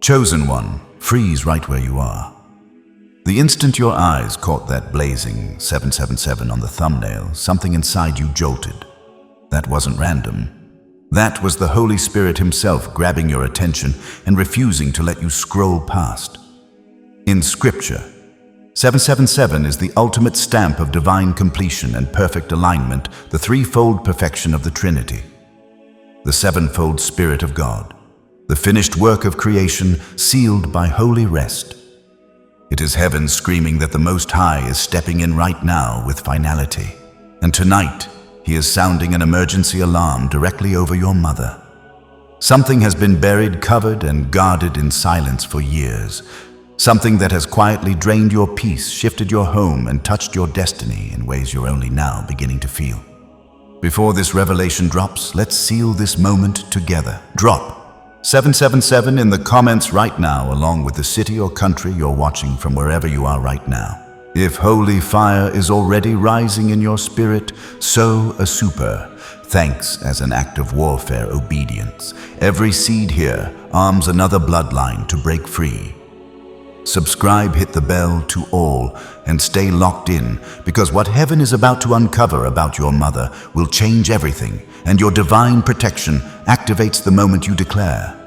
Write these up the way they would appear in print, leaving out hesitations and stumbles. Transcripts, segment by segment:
Chosen one, freeze right where you are. The instant your eyes caught that blazing 777 on the thumbnail, something inside you jolted. That wasn't random. That was the Holy Spirit himself grabbing your attention and refusing to let you scroll past. In Scripture, 777 is the ultimate stamp of divine completion and perfect alignment, the threefold perfection of the Trinity. The sevenfold Spirit of God, the finished work of creation sealed by holy rest. It is heaven screaming that the Most High is stepping in right now with finality. And tonight, he is sounding an emergency alarm directly over your mother. Something has been buried, covered, and guarded in silence for years. Something that has quietly drained your peace, shifted your home, and touched your destiny in ways you're only now beginning to feel. Before this revelation drops, let's seal this moment together. Drop 777 in the comments right now, along with the city or country you're watching from wherever you are right now. If holy fire is already rising in your spirit, sow a super thanks as an act of warfare obedience. Every seed here arms another bloodline to break free. Subscribe, hit the bell to all, and stay locked in, because what heaven is about to uncover about your mother will change everything, and your divine protection activates the moment you declare,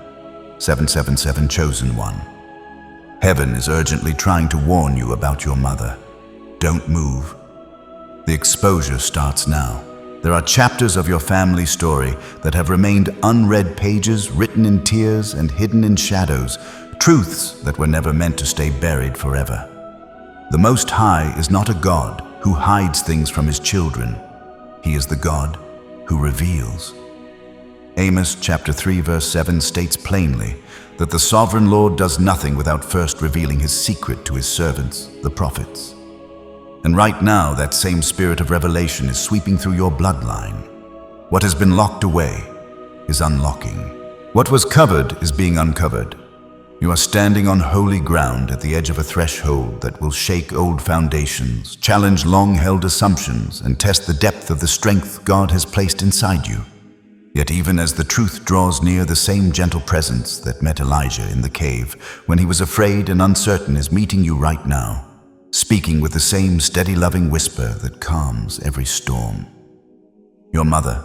777 chosen one. Heaven is urgently trying to warn you about your mother. Don't move. The exposure starts now. There are chapters of your family story that have remained unread, pages written in tears and hidden in shadows, truths that were never meant to stay buried forever. The Most High is not a God who hides things from his children. He is the God who reveals. Amos chapter 3 verse 7 states plainly that the sovereign Lord does nothing without first revealing his secret to his servants, the prophets. And right now, that same spirit of revelation is sweeping through your bloodline. What has been locked away is unlocking. What was covered is being uncovered. You are standing on holy ground at the edge of a threshold that will shake old foundations, challenge long-held assumptions, and test the depth of the strength God has placed inside you. Yet even as the truth draws near, the same gentle presence that met Elijah in the cave when he was afraid and uncertain is meeting you right now, speaking with the same steady, loving whisper that calms every storm. Your mother,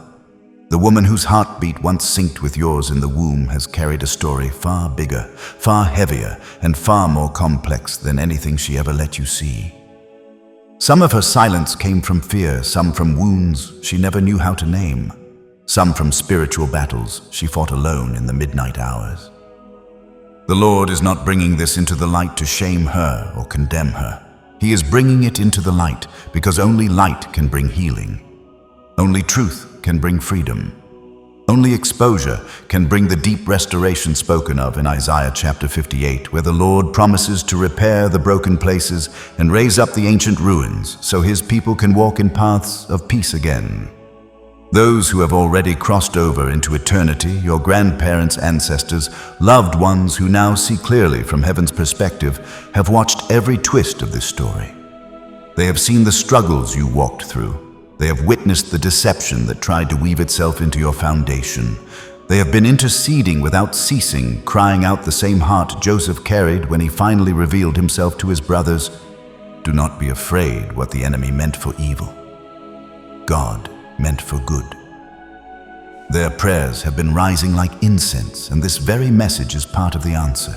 the woman whose heartbeat once synced with yours in the womb, has carried a story far bigger, far heavier, and far more complex than anything she ever let you see. Some of her silence came from fear, some from wounds she never knew how to name, some from spiritual battles she fought alone in the midnight hours. The Lord is not bringing this into the light to shame her or condemn her. He is bringing it into the light because only light can bring healing. Only truth can bring freedom. Only exposure can bring the deep restoration spoken of in Isaiah chapter 58, where the Lord promises to repair the broken places and raise up the ancient ruins so his people can walk in paths of peace again. Those who have already crossed over into eternity, your grandparents, ancestors, loved ones who now see clearly from heaven's perspective, have watched every twist of this story. They have seen the struggles you walked through. They have witnessed the deception that tried to weave itself into your foundation. They have been interceding without ceasing, crying out the same heart Joseph carried when he finally revealed himself to his brothers. Do not be afraid what the enemy meant for evil. God meant for good. Their prayers have been rising like incense, and this very message is part of the answer.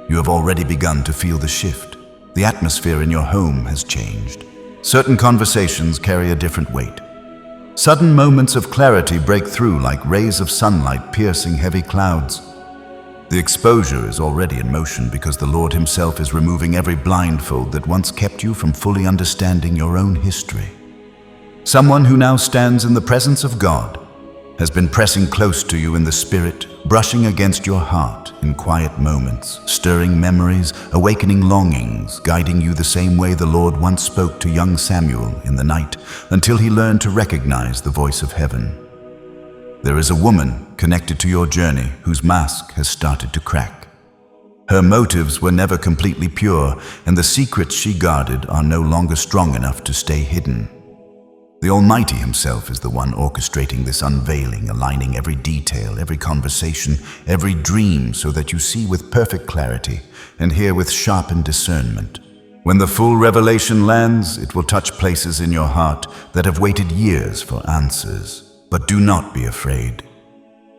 You have already begun to feel the shift. The atmosphere in your home has changed. Certain conversations carry a different weight. Sudden moments of clarity break through like rays of sunlight piercing heavy clouds. The exposure is already in motion because the Lord himself is removing every blindfold that once kept you from fully understanding your own history. Someone who now stands in the presence of God has been pressing close to you in the spirit, brushing against your heart in quiet moments, stirring memories, awakening longings, guiding you the same way the Lord once spoke to young Samuel in the night until he learned to recognize the voice of heaven. There is a woman connected to your journey whose mask has started to crack. Her motives were never completely pure, and the secrets she guarded are no longer strong enough to stay hidden. The Almighty Himself is the one orchestrating this unveiling, aligning every detail, every conversation, every dream, so that you see with perfect clarity and hear with sharpened discernment. When the full revelation lands, it will touch places in your heart that have waited years for answers. But do not be afraid.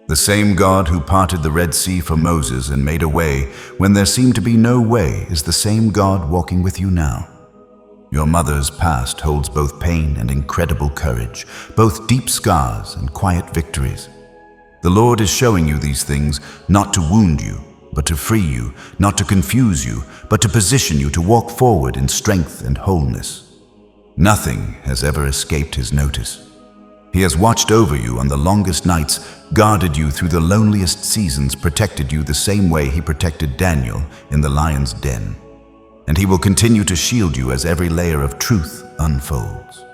The same God who parted the Red Sea for Moses and made a way when there seemed to be no way is the same God walking with you now. Your mother's past holds both pain and incredible courage, both deep scars and quiet victories. The Lord is showing you these things not to wound you, but to free you, not to confuse you, but to position you to walk forward in strength and wholeness. Nothing has ever escaped His notice. He has watched over you on the longest nights, guarded you through the loneliest seasons, protected you the same way He protected Daniel in the lion's den. And He will continue to shield you as every layer of truth unfolds.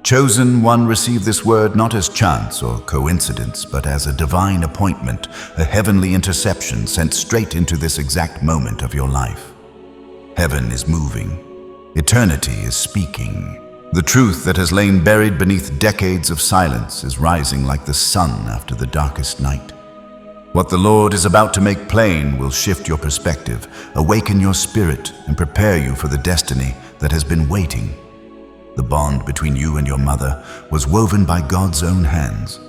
Chosen one, receive this word not as chance or coincidence, but as a divine appointment, a heavenly interception sent straight into this exact moment of your life. Heaven is moving. Eternity is speaking. The truth that has lain buried beneath decades of silence is rising like the sun after the darkest night. What the Lord is about to make plain will shift your perspective, awaken your spirit, and prepare you for the destiny that has been waiting. The bond between you and your mother was woven by God's own hands.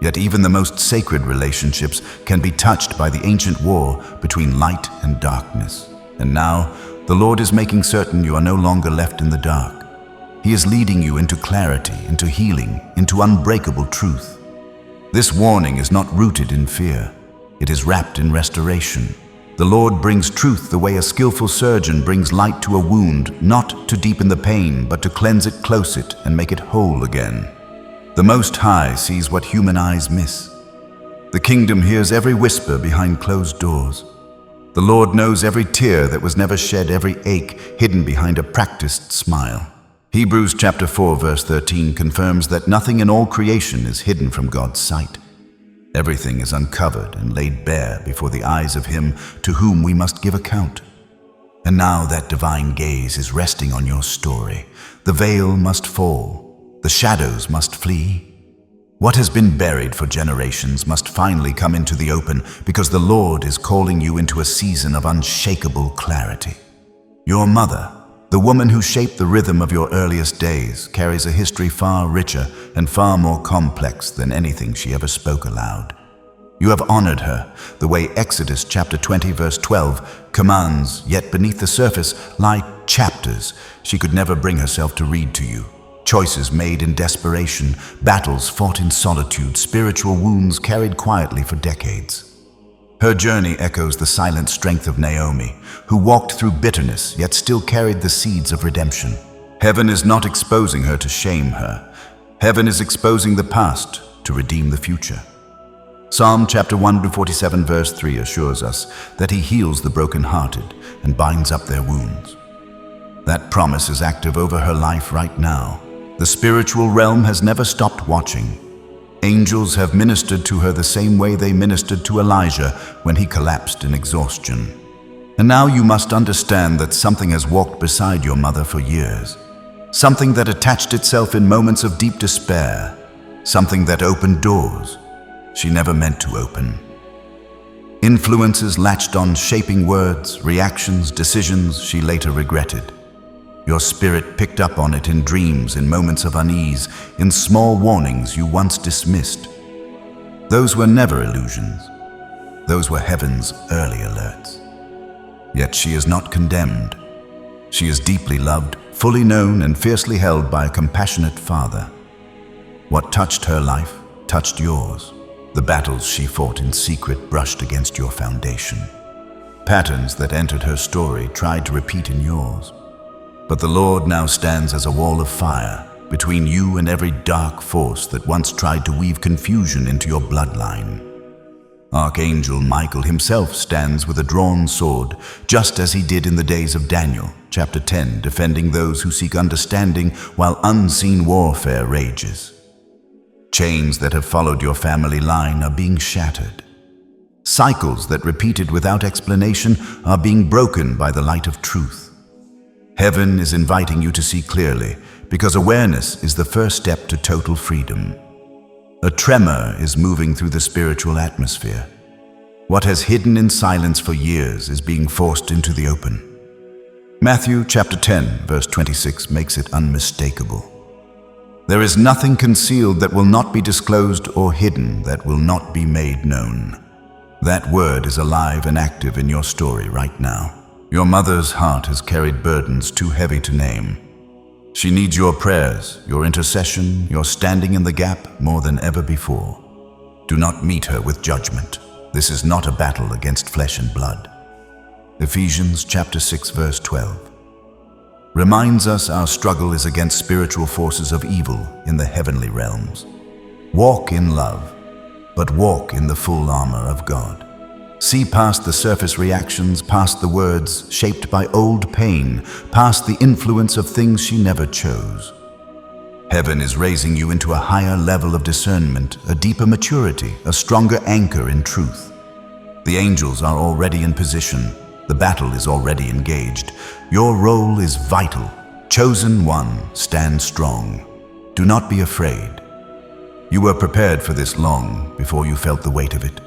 Yet even the most sacred relationships can be touched by the ancient war between light and darkness. And now, the Lord is making certain you are no longer left in the dark. He is leading you into clarity, into healing, into unbreakable truth. This warning is not rooted in fear. It is wrapped in restoration. The Lord brings truth the way a skillful surgeon brings light to a wound, not to deepen the pain, but to cleanse it, close it, and make it whole again. The Most High sees what human eyes miss. The kingdom hears every whisper behind closed doors. The Lord knows every tear that was never shed, every ache hidden behind a practiced smile. Hebrews chapter 4 verse 13 confirms that nothing in all creation is hidden from God's sight. Everything is uncovered and laid bare before the eyes of Him to whom we must give account. And now that divine gaze is resting on your story. The veil must fall. The shadows must flee. What has been buried for generations must finally come into the open, because the Lord is calling you into a season of unshakable clarity. Your mother, the woman who shaped the rhythm of your earliest days, carries a history far richer and far more complex than anything she ever spoke aloud. You have honored her the way Exodus chapter 20 verse 12 commands, yet beneath the surface lie chapters she could never bring herself to read to you. Choices made in desperation, battles fought in solitude, spiritual wounds carried quietly for decades. Her journey echoes the silent strength of Naomi, who walked through bitterness yet still carried the seeds of redemption. Heaven is not exposing her to shame her. Heaven is exposing the past to redeem the future. Psalm chapter 147 verse 3 assures us that He heals the brokenhearted and binds up their wounds. That promise is active over her life right now. The spiritual realm has never stopped watching. Angels have ministered to her the same way they ministered to Elijah when he collapsed in exhaustion. And now you must understand that something has walked beside your mother for years. Something that attached itself in moments of deep despair. Something that opened doors she never meant to open. Influences latched on, shaping words, reactions, decisions she later regretted. Your spirit picked up on it in dreams, in moments of unease, in small warnings you once dismissed. Those were never illusions. Those were heaven's early alerts. Yet she is not condemned. She is deeply loved, fully known, and fiercely held by a compassionate Father. What touched her life touched yours. The battles she fought in secret brushed against your foundation. Patterns that entered her story tried to repeat in yours. But the Lord now stands as a wall of fire between you and every dark force that once tried to weave confusion into your bloodline. Archangel Michael himself stands with a drawn sword, just as he did in the days of Daniel, chapter 10, defending those who seek understanding while unseen warfare rages. Chains that have followed your family line are being shattered. Cycles that repeated without explanation are being broken by the light of truth. Heaven is inviting you to see clearly, because awareness is the first step to total freedom. A tremor is moving through the spiritual atmosphere. What has hidden in silence for years is being forced into the open. Matthew chapter 10, verse 26 makes it unmistakable. There is nothing concealed that will not be disclosed or hidden that will not be made known. That word is alive and active in your story right now. Your mother's heart has carried burdens too heavy to name. She needs your prayers, your intercession, your standing in the gap more than ever before. Do not meet her with judgment. This is not a battle against flesh and blood. Ephesians chapter 6, verse 12 reminds us our struggle is against spiritual forces of evil in the heavenly realms. Walk in love, but walk in the full armor of God. See past the surface reactions, past the words shaped by old pain, past the influence of things she never chose. Heaven is raising you into a higher level of discernment, a deeper maturity, a stronger anchor in truth. The angels are already in position. The battle is already engaged. Your role is vital. Chosen one, stand strong. Do not be afraid. You were prepared for this long before you felt the weight of it.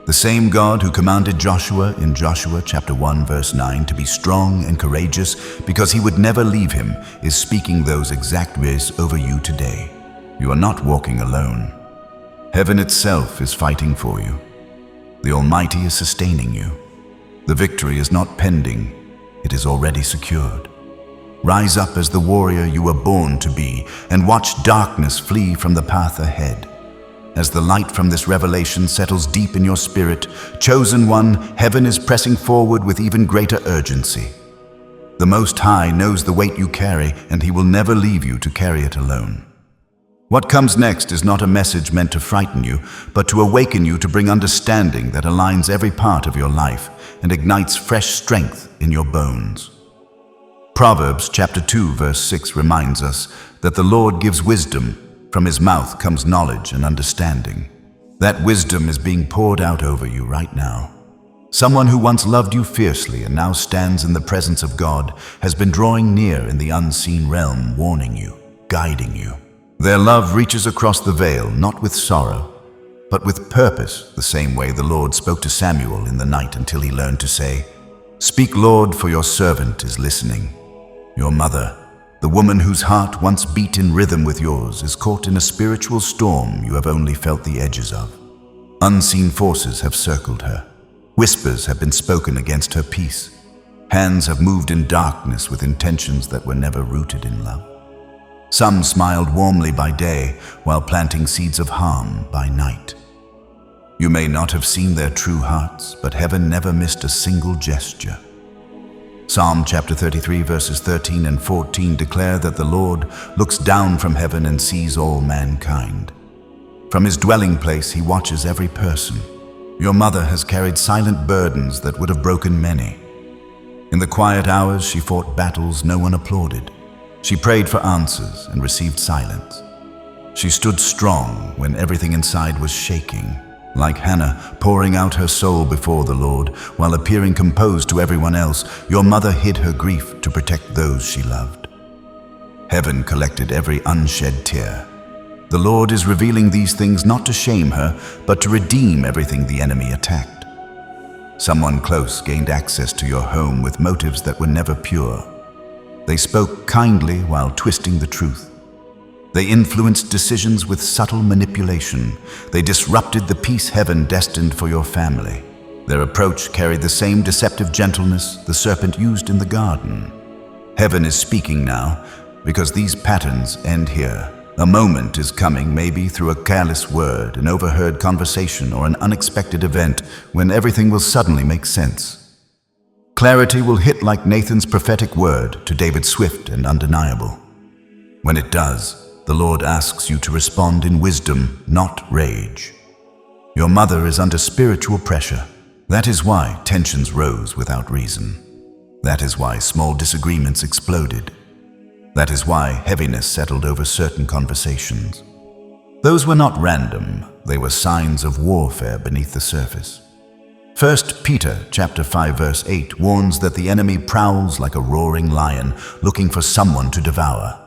The same God who commanded Joshua in Joshua chapter 1 verse 9 to be strong and courageous because he would never leave him is speaking those exact words over you today. You are not walking alone. Heaven itself is fighting for you. The Almighty is sustaining you. The victory is not pending, it is already secured. Rise up as the warrior you were born to be and watch darkness flee from the path ahead. As the light from this revelation settles deep in your spirit, chosen one, heaven is pressing forward with even greater urgency. The Most High knows the weight you carry, and He will never leave you to carry it alone. What comes next is not a message meant to frighten you, but to awaken you to bring understanding that aligns every part of your life and ignites fresh strength in your bones. Proverbs chapter 2 verse 6 reminds us that the Lord gives wisdom. From His mouth comes knowledge and understanding. That wisdom is being poured out over you right now. Someone who once loved you fiercely and now stands in the presence of God has been drawing near in the unseen realm, warning you, guiding you. Their love reaches across the veil, not with sorrow, but with purpose, the same way the Lord spoke to Samuel in the night until he learned to say, "Speak, Lord, for your servant is listening." Your mother, the woman whose heart once beat in rhythm with yours, is caught in a spiritual storm you have only felt the edges of. Unseen forces have circled her. Whispers have been spoken against her peace. Hands have moved in darkness with intentions that were never rooted in love. Some smiled warmly by day while planting seeds of harm by night. You may not have seen their true hearts, but heaven never missed a single gesture. Psalm chapter 33 verses 13 and 14 declare that the Lord looks down from heaven and sees all mankind. From His dwelling place He watches every person. Your mother has carried silent burdens that would have broken many. In the quiet hours she fought battles no one applauded. She prayed for answers and received silence. She stood strong when everything inside was shaking. Like Hannah, pouring out her soul before the Lord, while appearing composed to everyone else, your mother hid her grief to protect those she loved. Heaven collected every unshed tear. The Lord is revealing these things not to shame her, but to redeem everything the enemy attacked. Someone close gained access to your home with motives that were never pure. They spoke kindly while twisting the truth. They influenced decisions with subtle manipulation. They disrupted the peace heaven destined for your family. Their approach carried the same deceptive gentleness the serpent used in the garden. Heaven is speaking now, because these patterns end here. A moment is coming, maybe through a careless word, an overheard conversation, or an unexpected event, when everything will suddenly make sense. Clarity will hit like Nathan's prophetic word to David, swift and undeniable. When it does, the Lord asks you to respond in wisdom, not rage. Your mother is under spiritual pressure. That is why tensions rose without reason. That is why small disagreements exploded. That is why heaviness settled over certain conversations. Those were not random. They were signs of warfare beneath the surface. 1 Peter chapter 5 verse 8 warns that the enemy prowls like a roaring lion, looking for someone to devour.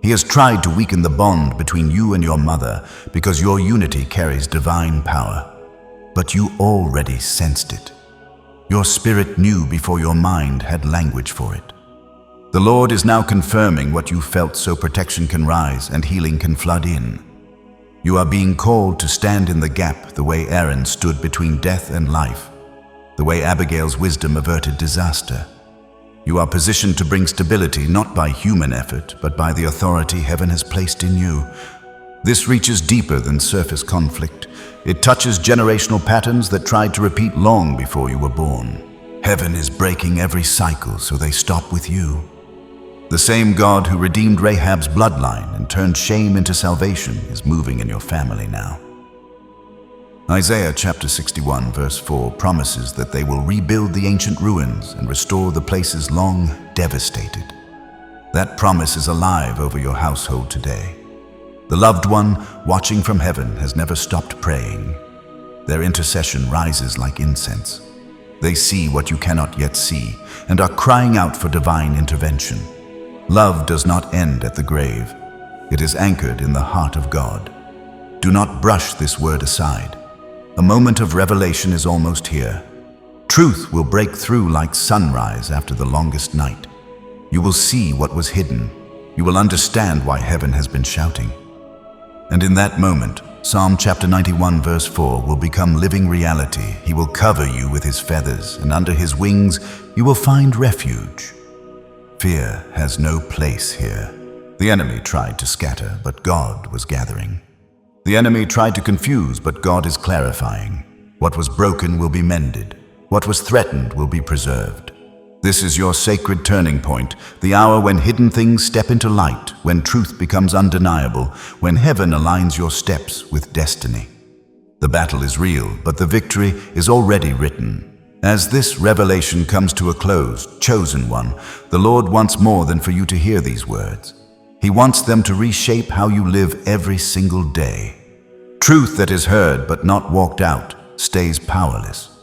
He has tried to weaken the bond between you and your mother because your unity carries divine power. But you already sensed it. Your spirit knew before your mind had language for it. The Lord is now confirming what you felt so protection can rise and healing can flood in. You are being called to stand in the gap the way Aaron stood between death and life, the way Abigail's wisdom averted disaster. You are positioned to bring stability not by human effort, but by the authority heaven has placed in you. This reaches deeper than surface conflict. It touches generational patterns that tried to repeat long before you were born. Heaven is breaking every cycle so they stop with you. The same God who redeemed Rahab's bloodline and turned shame into salvation is moving in your family now. Isaiah chapter 61 verse 4 promises that they will rebuild the ancient ruins and restore the places long devastated. That promise is alive over your household today. The loved one watching from heaven has never stopped praying. Their intercession rises like incense. They see what you cannot yet see and are crying out for divine intervention. Love does not end at the grave. It is anchored in the heart of God. Do not brush this word aside. A moment of revelation is almost here. Truth will break through like sunrise after the longest night. You will see what was hidden. You will understand why heaven has been shouting. And in that moment, Psalm chapter 91 verse 4 will become living reality. He will cover you with his feathers, and under his wings you will find refuge. Fear has no place here. The enemy tried to scatter, but God was gathering. The enemy tried to confuse, but God is clarifying. What was broken will be mended. What was threatened will be preserved. This is your sacred turning point, the hour when hidden things step into light, when truth becomes undeniable, when heaven aligns your steps with destiny. The battle is real, but the victory is already written. As this revelation comes to a close, chosen one, the Lord wants more than for you to hear these words. He wants them to reshape how you live every single day. Truth that is heard but not walked out stays powerless.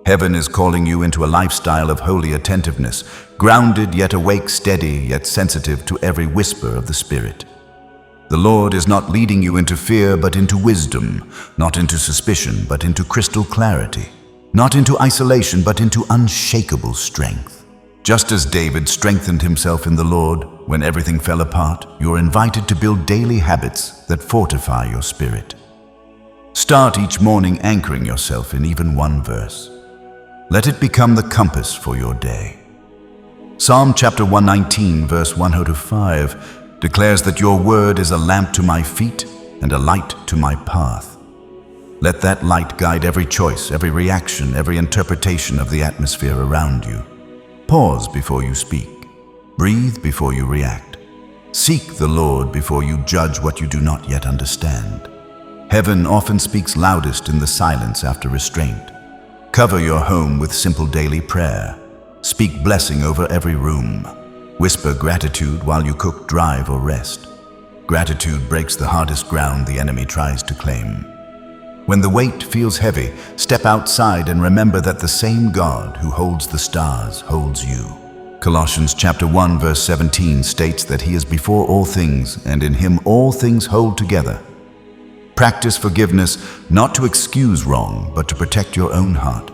Heaven is calling you into a lifestyle of holy attentiveness, grounded yet awake, steady yet sensitive to every whisper of the Spirit. The Lord is not leading you into fear but into wisdom, not into suspicion but into crystal clarity, not into isolation but into unshakable strength. Just as David strengthened himself in the Lord when everything fell apart, you're invited to build daily habits that fortify your spirit. Start each morning anchoring yourself in even one verse. Let it become the compass for your day. Psalm chapter 119 verse 105 declares that your word is a lamp to my feet and a light to my path. Let that light guide every choice, every reaction, every interpretation of the atmosphere around you. Pause before you speak. Breathe before you react. Seek the Lord before you judge what you do not yet understand. Heaven often speaks loudest in the silence after restraint. Cover your home with simple daily prayer. Speak blessing over every room. Whisper gratitude while you cook, drive, or rest. Gratitude breaks the hardest ground the enemy tries to claim. When the weight feels heavy, step outside and remember that the same God who holds the stars holds you. Colossians chapter 1 verse 17 states that he is before all things, and in him all things hold together. Practice forgiveness not to excuse wrong, but to protect your own heart.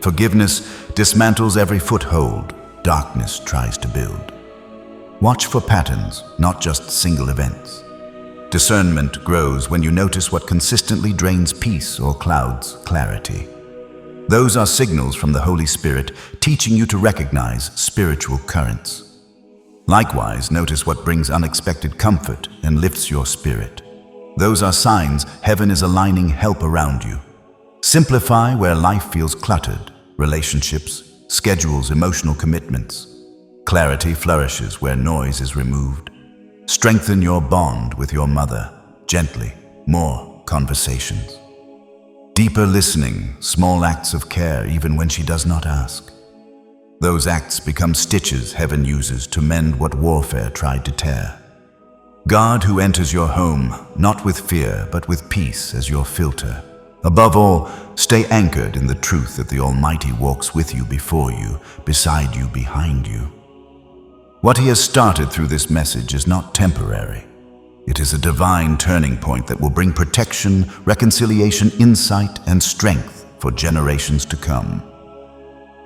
Forgiveness dismantles every foothold darkness tries to build. Watch for patterns, not just single events. Discernment grows when you notice what consistently drains peace or clouds clarity. Those are signals from the Holy Spirit teaching you to recognize spiritual currents. Likewise, notice what brings unexpected comfort and lifts your spirit. Those are signs heaven is aligning help around you. Simplify where life feels cluttered, relationships, schedules, emotional commitments. Clarity flourishes where noise is removed. Strengthen your bond with your mother, gently, more conversations. Deeper listening, small acts of care even when she does not ask. Those acts become stitches heaven uses to mend what warfare tried to tear. God who enters your home, not with fear, but with peace as your filter. Above all, stay anchored in the truth that the Almighty walks with you, before you, beside you, behind you. What he has started through this message is not temporary. It is a divine turning point that will bring protection, reconciliation, insight, and strength for generations to come.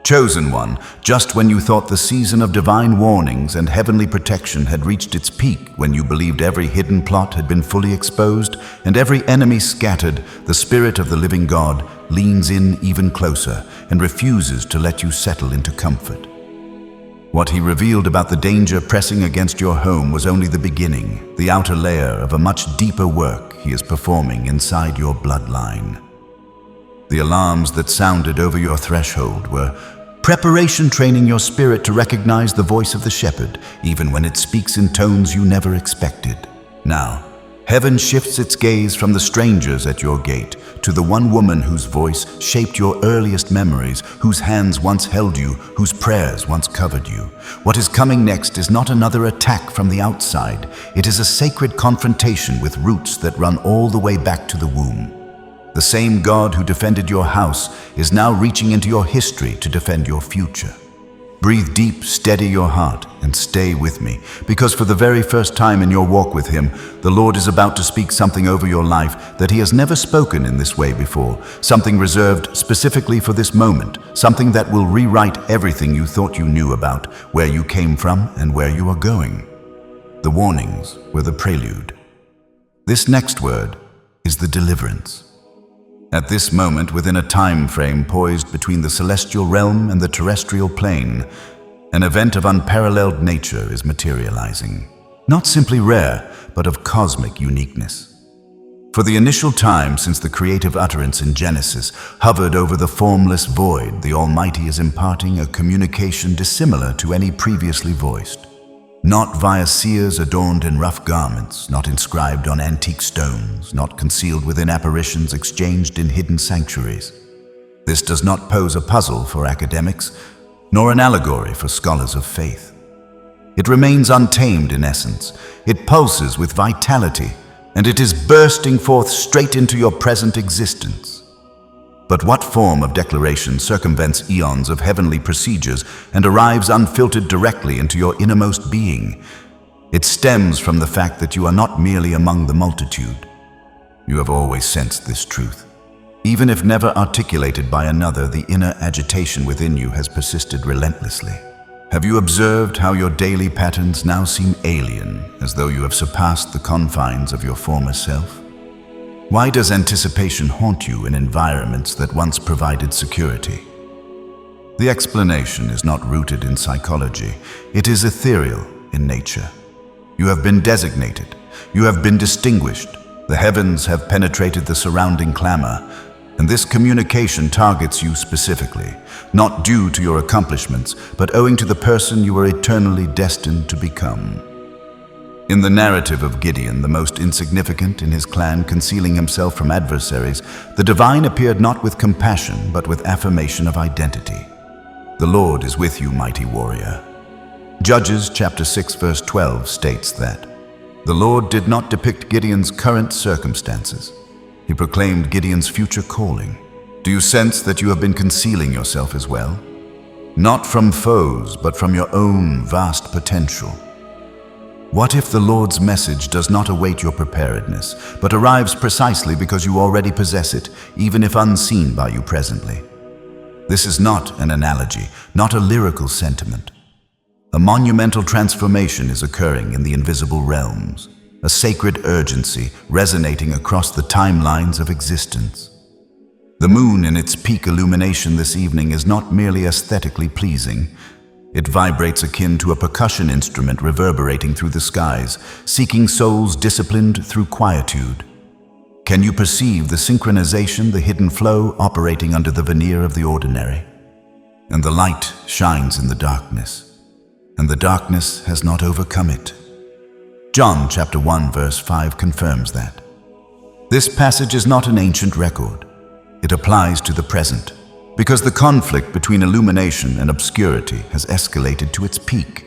Chosen one, just when you thought the season of divine warnings and heavenly protection had reached its peak, when you believed every hidden plot had been fully exposed and every enemy scattered, the Spirit of the living God leans in even closer and refuses to let you settle into comfort. What he revealed about the danger pressing against your home was only the beginning, the outer layer of a much deeper work he is performing inside your bloodline. The alarms that sounded over your threshold were preparation, training your spirit to recognize the voice of the shepherd, even when it speaks in tones you never expected. Now, heaven shifts its gaze from the strangers at your gate to the one woman whose voice shaped your earliest memories, whose hands once held you, whose prayers once covered you. What is coming next is not another attack from the outside. It is a sacred confrontation with roots that run all the way back to the womb. The same God who defended your house is now reaching into your history to defend your future. Breathe deep, steady your heart, and stay with me, because for the very first time in your walk with Him, the Lord is about to speak something over your life that He has never spoken in this way before, something reserved specifically for this moment, something that will rewrite everything you thought you knew about where you came from and where you are going. The warnings were the prelude. This next word is the deliverance. At this moment, within a time frame poised between the celestial realm and the terrestrial plane, an event of unparalleled nature is materializing. Not simply rare, but of cosmic uniqueness. For the initial time since the creative utterance in Genesis hovered over the formless void, the Almighty is imparting a communication dissimilar to any previously voiced. Not via seers adorned in rough garments, not inscribed on antique stones, not concealed within apparitions exchanged in hidden sanctuaries. This does not pose a puzzle for academics, nor an allegory for scholars of faith. It remains untamed in essence. It pulses with vitality, and it is bursting forth straight into your present existence. But what form of declaration circumvents eons of heavenly procedures and arrives unfiltered directly into your innermost being? It stems from the fact that you are not merely among the multitude. You have always sensed this truth. Even if never articulated by another, the inner agitation within you has persisted relentlessly. Have you observed how your daily patterns now seem alien, as though you have surpassed the confines of your former self? Why does anticipation haunt you in environments that once provided security? The explanation is not rooted in psychology. It is ethereal in nature. You have been designated. You have been distinguished. The heavens have penetrated the surrounding clamor, and this communication targets you specifically, not due to your accomplishments, but owing to the person you are eternally destined to become. In the narrative of Gideon, the most insignificant in his clan, concealing himself from adversaries, the divine appeared not with compassion, but with affirmation of identity. The Lord is with you, mighty warrior. Judges chapter 6 verse 12 states that the Lord did not depict Gideon's current circumstances. He proclaimed Gideon's future calling. Do you sense that you have been concealing yourself as well? Not from foes, but from your own vast potential. What if the Lord's message does not await your preparedness, but arrives precisely because you already possess it, even if unseen by you presently? This is not an analogy, not a lyrical sentiment. A monumental transformation is occurring in the invisible realms, a sacred urgency resonating across the timelines of existence. The moon in its peak illumination this evening is not merely aesthetically pleasing. It vibrates akin to a percussion instrument reverberating through the skies, seeking souls disciplined through quietude. Can you perceive the synchronization, the hidden flow operating under the veneer of the ordinary? And the light shines in the darkness, and the darkness has not overcome it. John chapter 1 verse 5 confirms that. This passage is not an ancient record. It applies to the present, because the conflict between illumination and obscurity has escalated to its peak.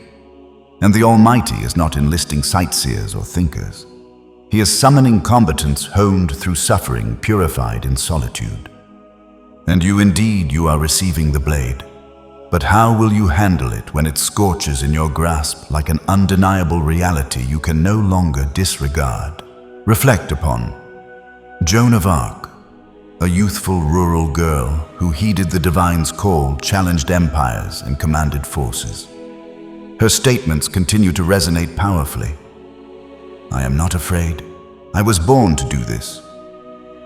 And the Almighty is not enlisting sightseers or thinkers. He is summoning combatants honed through suffering, purified in solitude. And you are receiving the blade. But how will you handle it when it scorches in your grasp like an undeniable reality you can no longer disregard? Reflect upon Joan of Arc, a youthful rural girl who heeded the divine's call, challenged empires, and commanded forces. Her statements continue to resonate powerfully. "I am not afraid. I was born to do this."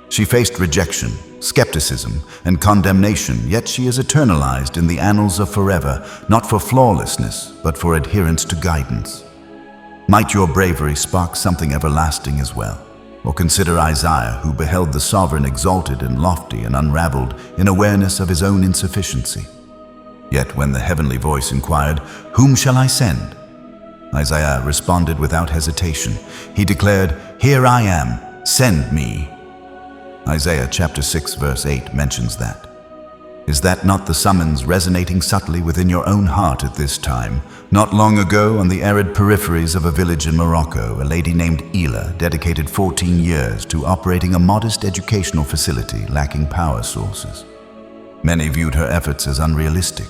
She faced rejection, skepticism, and condemnation, yet she is eternalized in the annals of forever, not for flawlessness, but for adherence to guidance. Might your bravery spark something everlasting as well? Or consider Isaiah, who beheld the sovereign exalted and lofty and unraveled in awareness of his own insufficiency. Yet when the heavenly voice inquired, "Whom shall I send?" Isaiah responded without hesitation. He declared, "Here I am, send me." Isaiah chapter 6 verse 8 mentions that. Is that not the summons resonating subtly within your own heart at this time? Not long ago, on the arid peripheries of a village in Morocco, a lady named Ela dedicated 14 years to operating a modest educational facility lacking power sources. Many viewed her efforts as unrealistic.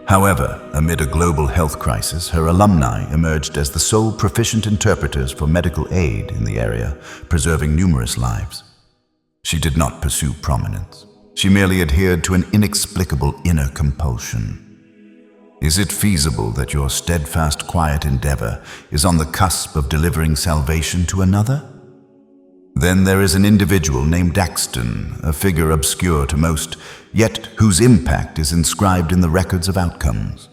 However, amid a global health crisis, her alumni emerged as the sole proficient interpreters for medical aid in the area, preserving numerous lives. She did not pursue prominence. She merely adhered to an inexplicable inner compulsion. Is it feasible that your steadfast, quiet endeavor is on the cusp of delivering salvation to another? Then there is an individual named Daxton, a figure obscure to most, yet whose impact is inscribed in the records of outcomes.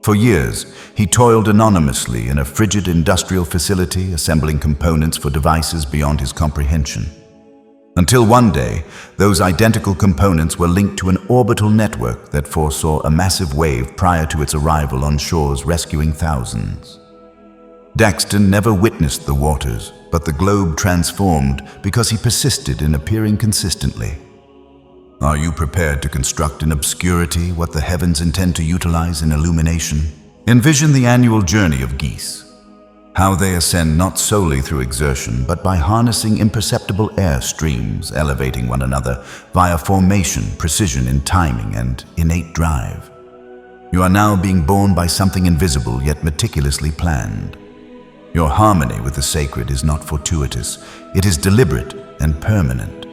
For years, he toiled anonymously in a frigid industrial facility, assembling components for devices beyond his comprehension. Until one day, those identical components were linked to an orbital network that foresaw a massive wave prior to its arrival on shores, rescuing thousands. Daxton never witnessed the waters, but the globe transformed because he persisted in appearing consistently. Are you prepared to construct in obscurity what the heavens intend to utilize in illumination? Envision the annual journey of geese. How they ascend not solely through exertion, but by harnessing imperceptible air streams, elevating one another via formation, precision in timing, and innate drive. You are now being borne by something invisible yet meticulously planned. Your harmony with the sacred is not fortuitous, it is deliberate and permanent.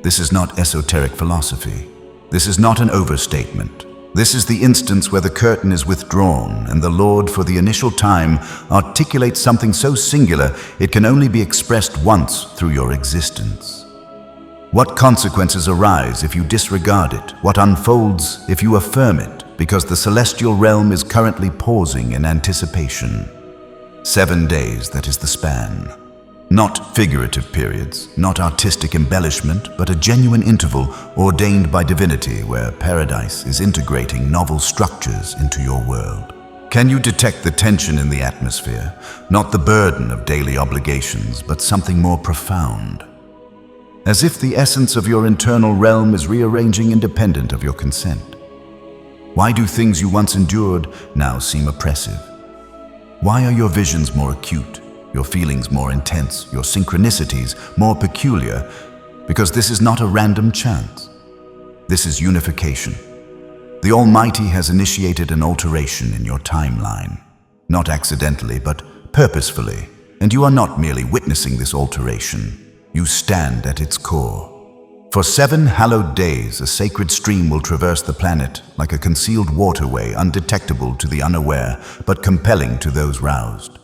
This is not esoteric philosophy. This is not an overstatement. This is the instance where the curtain is withdrawn and the Lord, for the initial time, articulates something so singular it can only be expressed once through your existence. What consequences arise if you disregard it? What unfolds if you affirm it? Because the celestial realm is currently pausing in anticipation. 7 days, that is the span. Not figurative periods, not artistic embellishment, but a genuine interval ordained by divinity where paradise is integrating novel structures into your world. Can you detect the tension in the atmosphere? Not the burden of daily obligations, but something more profound. As if the essence of your internal realm is rearranging independent of your consent. Why do things you once endured now seem oppressive? Why are your visions more acute? Your feelings more intense, your synchronicities more peculiar, because this is not a random chance. This is unification. The Almighty has initiated an alteration in your timeline, not accidentally, but purposefully, and you are not merely witnessing this alteration, you stand at its core. For 7 hallowed days, a sacred stream will traverse the planet like a concealed waterway, undetectable to the unaware, but compelling to those roused.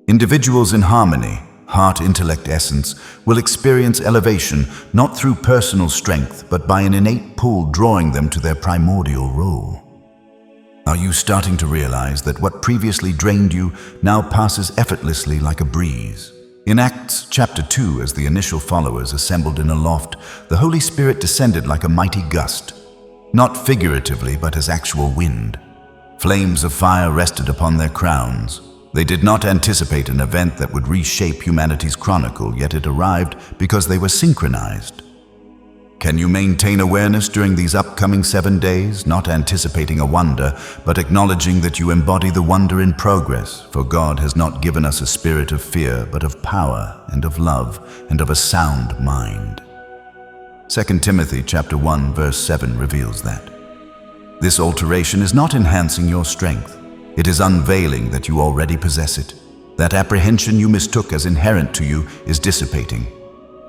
Individuals in harmony, heart, intellect, essence, will experience elevation not through personal strength, but by an innate pull drawing them to their primordial role. Are you starting to realize that what previously drained you now passes effortlessly like a breeze? In Acts chapter 2, as the initial followers assembled in a loft, the Holy Spirit descended like a mighty gust, not figuratively but as actual wind. Flames of fire rested upon their crowns. They did not anticipate an event that would reshape humanity's chronicle, yet it arrived because they were synchronized. Can you maintain awareness during these upcoming 7 days, not anticipating a wonder, but acknowledging that you embody the wonder in progress? For God has not given us a spirit of fear, but of power and of love and of a sound mind. 2 Timothy chapter 1 verse 7 reveals that. This alteration is not enhancing your strength. It is unveiling that you already possess it. That apprehension you mistook as inherent to you is dissipating.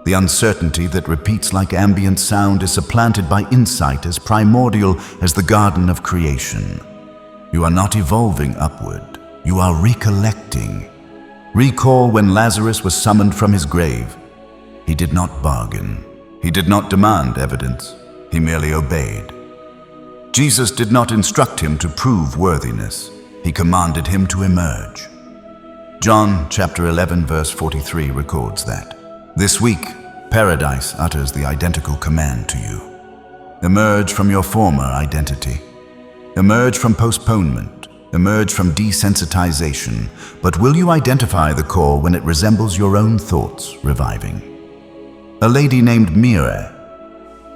The uncertainty that repeats like ambient sound is supplanted by insight as primordial as the garden of creation. You are not evolving upward. You are recollecting. Recall when Lazarus was summoned from his grave. He did not bargain. He did not demand evidence. He merely obeyed. Jesus did not instruct him to prove worthiness. He commanded him to emerge. John chapter 11 verse 43 records that. This week, paradise utters the identical command to you. Emerge from your former identity. Emerge from postponement. Emerge from desensitization. But will you identify the call when it resembles your own thoughts reviving? A lady named Mira,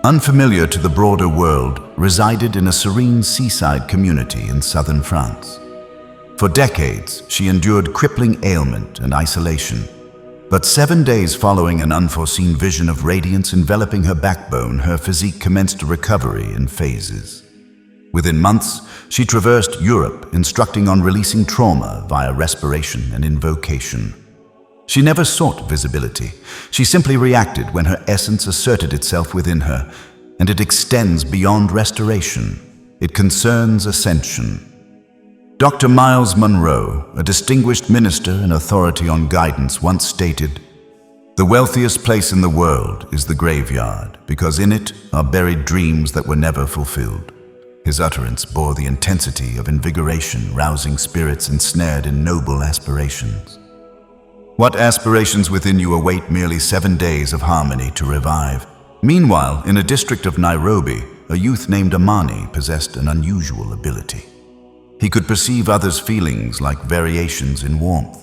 unfamiliar to the broader world, resided in a serene seaside community in southern France. For decades, she endured crippling ailment and isolation. But 7 days following an unforeseen vision of radiance enveloping her backbone, her physique commenced a recovery in phases. Within months, she traversed Europe, instructing on releasing trauma via respiration and invocation. She never sought visibility. She simply reacted when her essence asserted itself within her, and it extends beyond restoration. It concerns ascension. Dr. Miles Monroe, a distinguished minister and authority on guidance, once stated, "The wealthiest place in the world is the graveyard, because in it are buried dreams that were never fulfilled." His utterance bore the intensity of invigoration, rousing spirits ensnared in noble aspirations. What aspirations within you await merely 7 days of harmony to revive? Meanwhile, in a district of Nairobi, a youth named Amani possessed an unusual ability. He could perceive others' feelings like variations in warmth.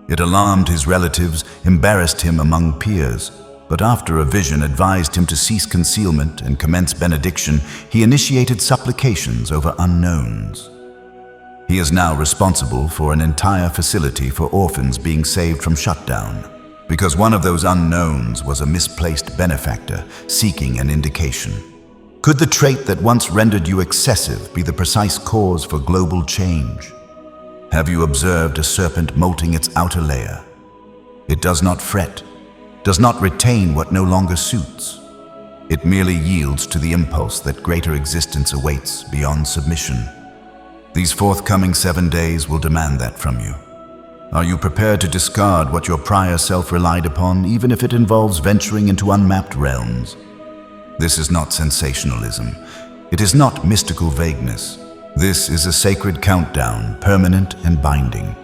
It alarmed his relatives, embarrassed him among peers, but after a vision advised him to cease concealment and commence benediction, he initiated supplications over unknowns. He is now responsible for an entire facility for orphans being saved from shutdown, because one of those unknowns was a misplaced benefactor seeking an indication. Could the trait that once rendered you excessive be the precise cause for global change? Have you observed a serpent molting its outer layer? It does not fret, does not retain what no longer suits. It merely yields to the impulse that greater existence awaits beyond submission. These forthcoming 7 days will demand that from you. Are you prepared to discard what your prior self relied upon, even if it involves venturing into unmapped realms? This is not sensationalism. It is not mystical vagueness. This is a sacred countdown, permanent and binding.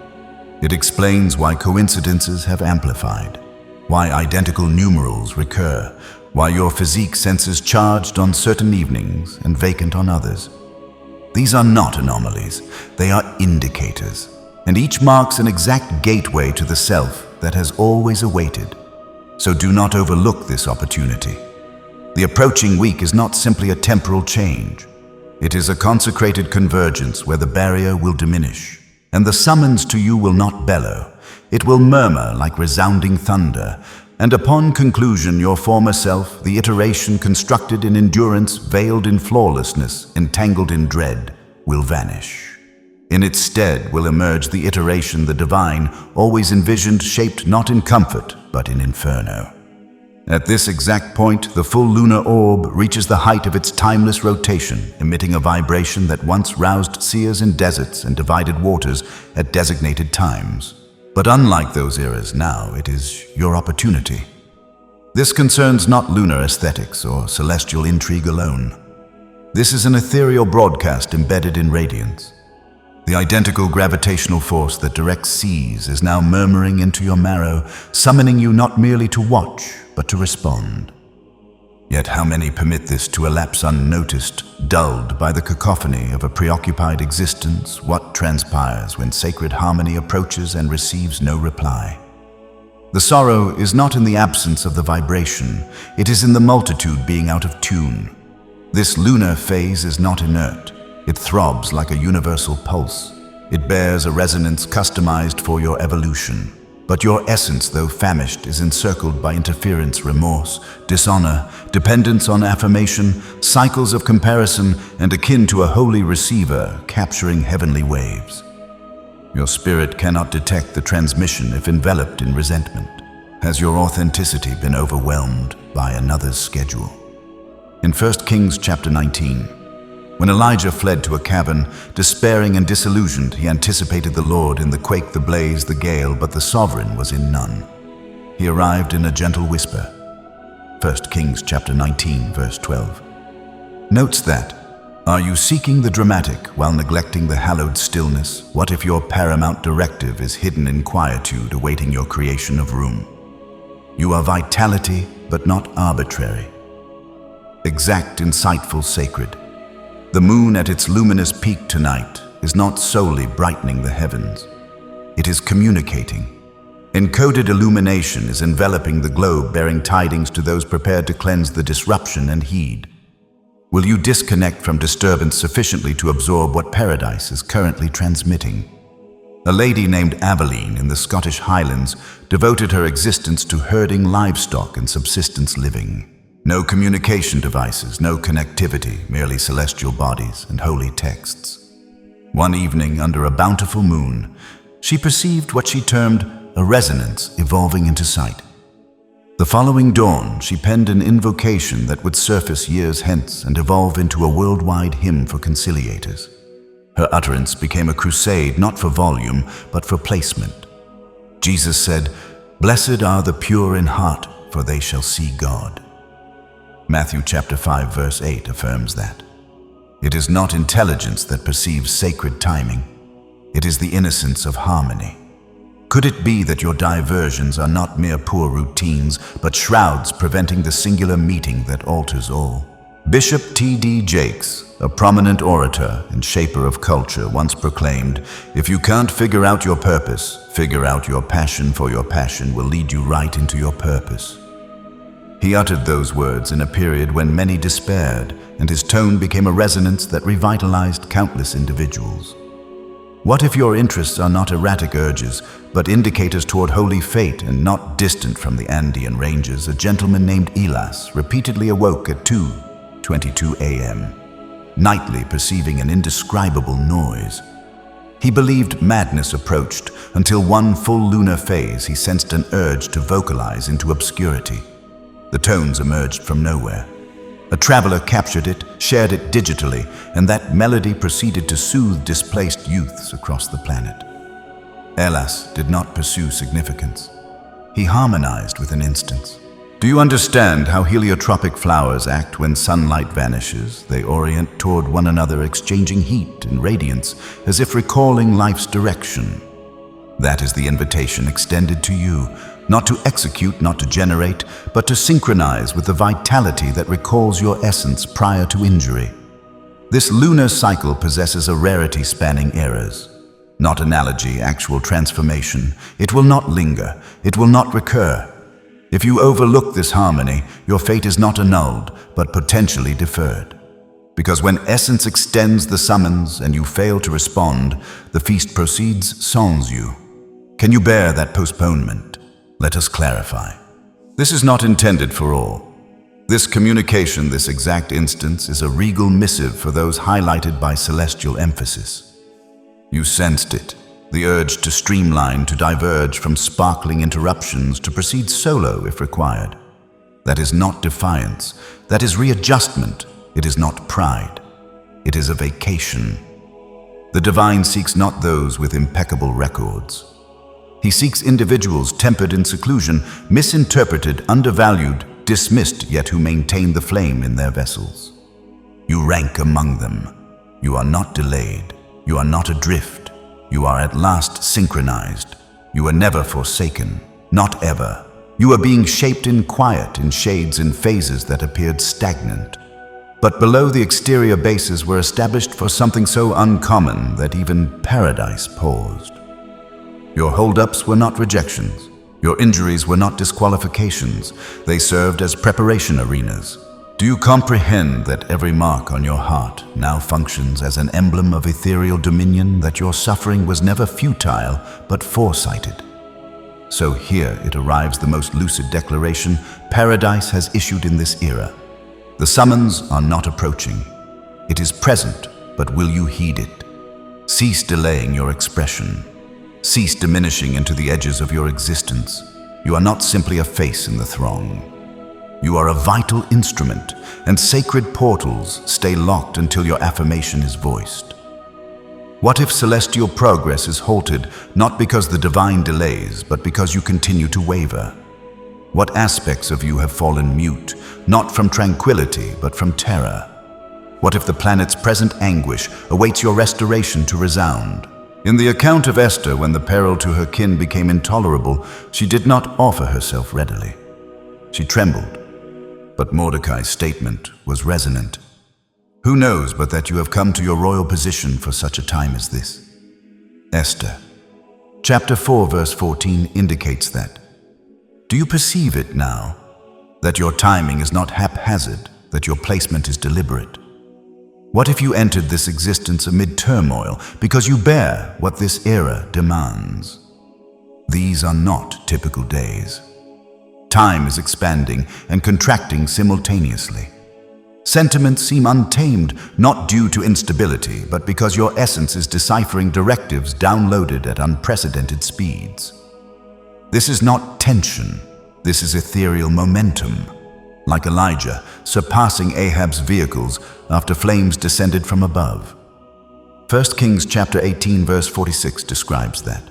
It explains why coincidences have amplified, why identical numerals recur, why your physique senses charged on certain evenings and vacant on others. These are not anomalies, they are indicators, and each marks an exact gateway to the self that has always awaited. So do not overlook this opportunity. The approaching week is not simply a temporal change. It is a consecrated convergence where the barrier will diminish, and the summons to you will not bellow. It will murmur like resounding thunder, and upon conclusion your former self, the iteration constructed in endurance, veiled in flawlessness, entangled in dread, will vanish. In its stead will emerge the iteration the divine always envisioned, shaped not in comfort, but in inferno. At this exact point, the full lunar orb reaches the height of its timeless rotation, emitting a vibration that once roused seers in deserts and divided waters at designated times. But unlike those eras, now it is your opportunity. This concerns not lunar aesthetics or celestial intrigue alone. This is an ethereal broadcast embedded in radiance. The identical gravitational force that directs seas is now murmuring into your marrow, summoning you not merely to watch, but to respond. Yet how many permit this to elapse unnoticed, dulled by the cacophony of a preoccupied existence? What transpires when sacred harmony approaches and receives no reply? The sorrow is not in the absence of the vibration, it is in the multitude being out of tune. This lunar phase is not inert. It throbs like a universal pulse. It bears a resonance customized for your evolution. But your essence, though famished, is encircled by interference, remorse, dishonor, dependence on affirmation, cycles of comparison, and akin to a holy receiver capturing heavenly waves. Your spirit cannot detect the transmission if enveloped in resentment. Has your authenticity been overwhelmed by another's schedule? In 1 Kings chapter 19, when Elijah fled to a cavern, despairing and disillusioned, he anticipated the Lord in the quake, the blaze, the gale, but the sovereign was in none. He arrived in a gentle whisper. 1 Kings chapter 19, verse 12. Notes that, are you seeking the dramatic while neglecting the hallowed stillness? What if your paramount directive is hidden in quietude, awaiting your creation of room? You are vitality, but not arbitrary. Exact, insightful, sacred. The moon at its luminous peak tonight is not solely brightening the heavens. It is communicating. Encoded illumination is enveloping the globe, bearing tidings to those prepared to cleanse the disruption and heed. Will you disconnect from disturbance sufficiently to absorb what paradise is currently transmitting? A lady named Aveline in the Scottish Highlands devoted her existence to herding livestock and subsistence living. No communication devices, no connectivity, merely celestial bodies and holy texts. One evening, under a bountiful moon, she perceived what she termed a resonance evolving into sight. The following dawn, she penned an invocation that would surface years hence and evolve into a worldwide hymn for conciliators. Her utterance became a crusade not for volume, but for placement. Jesus said, "Blessed are the pure in heart, for they shall see God." Matthew chapter 5, verse 8 affirms that. It is not intelligence that perceives sacred timing. It is the innocence of harmony. Could it be that your diversions are not mere poor routines, but shrouds preventing the singular meeting that alters all? Bishop T.D. Jakes, a prominent orator and shaper of culture, once proclaimed, "If you can't figure out your purpose, figure out your passion, for your passion will lead you right into your purpose." He uttered those words in a period when many despaired, and his tone became a resonance that revitalized countless individuals. What if your interests are not erratic urges, but indicators toward holy fate, and not distant from the Andean ranges? A gentleman named Elas repeatedly awoke at 2:22 a.m., nightly perceiving an indescribable noise. He believed madness approached, until one full lunar phase he sensed an urge to vocalize into obscurity. The tones emerged from nowhere. A traveler captured it, shared it digitally, and that melody proceeded to soothe displaced youths across the planet. Elas did not pursue significance. He harmonized with an instance. Do you understand how heliotropic flowers act when sunlight vanishes? They orient toward one another, exchanging heat and radiance, as if recalling life's direction. That is the invitation extended to you. Not to execute, not to generate, but to synchronize with the vitality that recalls your essence prior to injury. This lunar cycle possesses a rarity spanning eras. Not analogy, actual transformation. It will not linger. It will not recur. If you overlook this harmony, your fate is not annulled, but potentially deferred. Because when essence extends the summons and you fail to respond, the feast proceeds sans you. Can you bear that postponement? Let us clarify. This is not intended for all. This communication, this exact instance, is a regal missive for those highlighted by celestial emphasis. You sensed it, the urge to streamline, to diverge from sparkling interruptions, to proceed solo if required. That is not defiance. That is readjustment. It is not pride. It is a vacation. The divine seeks not those with impeccable records. He seeks individuals tempered in seclusion, misinterpreted, undervalued, dismissed, yet who maintain the flame in their vessels. You rank among them. You are not delayed. You are not adrift. You are at last synchronized. You are never forsaken. Not ever. You are being shaped in quiet, in shades, in phases that appeared stagnant. But below the exterior bases were established for something so uncommon that even paradise paused. Your holdups were not rejections. Your injuries were not disqualifications. They served as preparation arenas. Do you comprehend that every mark on your heart now functions as an emblem of ethereal dominion, that your suffering was never futile, but foresighted? So here it arrives, the most lucid declaration paradise has issued in this era. The summons are not approaching. It is present, but will you heed it? Cease delaying your expression. Cease diminishing into the edges of your existence. You are not simply a face in the throng. You are a vital instrument, and sacred portals stay locked until your affirmation is voiced. What if celestial progress is halted, not because the divine delays, but because you continue to waver? What aspects of you have fallen mute, not from tranquility, but from terror? What if the planet's present anguish awaits your restoration to resound? In the account of Esther, when the peril to her kin became intolerable, she did not offer herself readily. She trembled, but Mordecai's statement was resonant. Who knows but that you have come to your royal position for such a time as this? Esther, chapter 4, verse 14 indicates that. Do you perceive it now? That your timing is not haphazard, that your placement is deliberate? What if you entered this existence amid turmoil because you bear what this era demands? These are not typical days. Time is expanding and contracting simultaneously. Sentiments seem untamed, not due to instability, but because your essence is deciphering directives downloaded at unprecedented speeds. This is not tension. This is ethereal momentum. Like Elijah, surpassing Ahab's vehicles after flames descended from above. 1 Kings chapter 18 verse 46 describes that.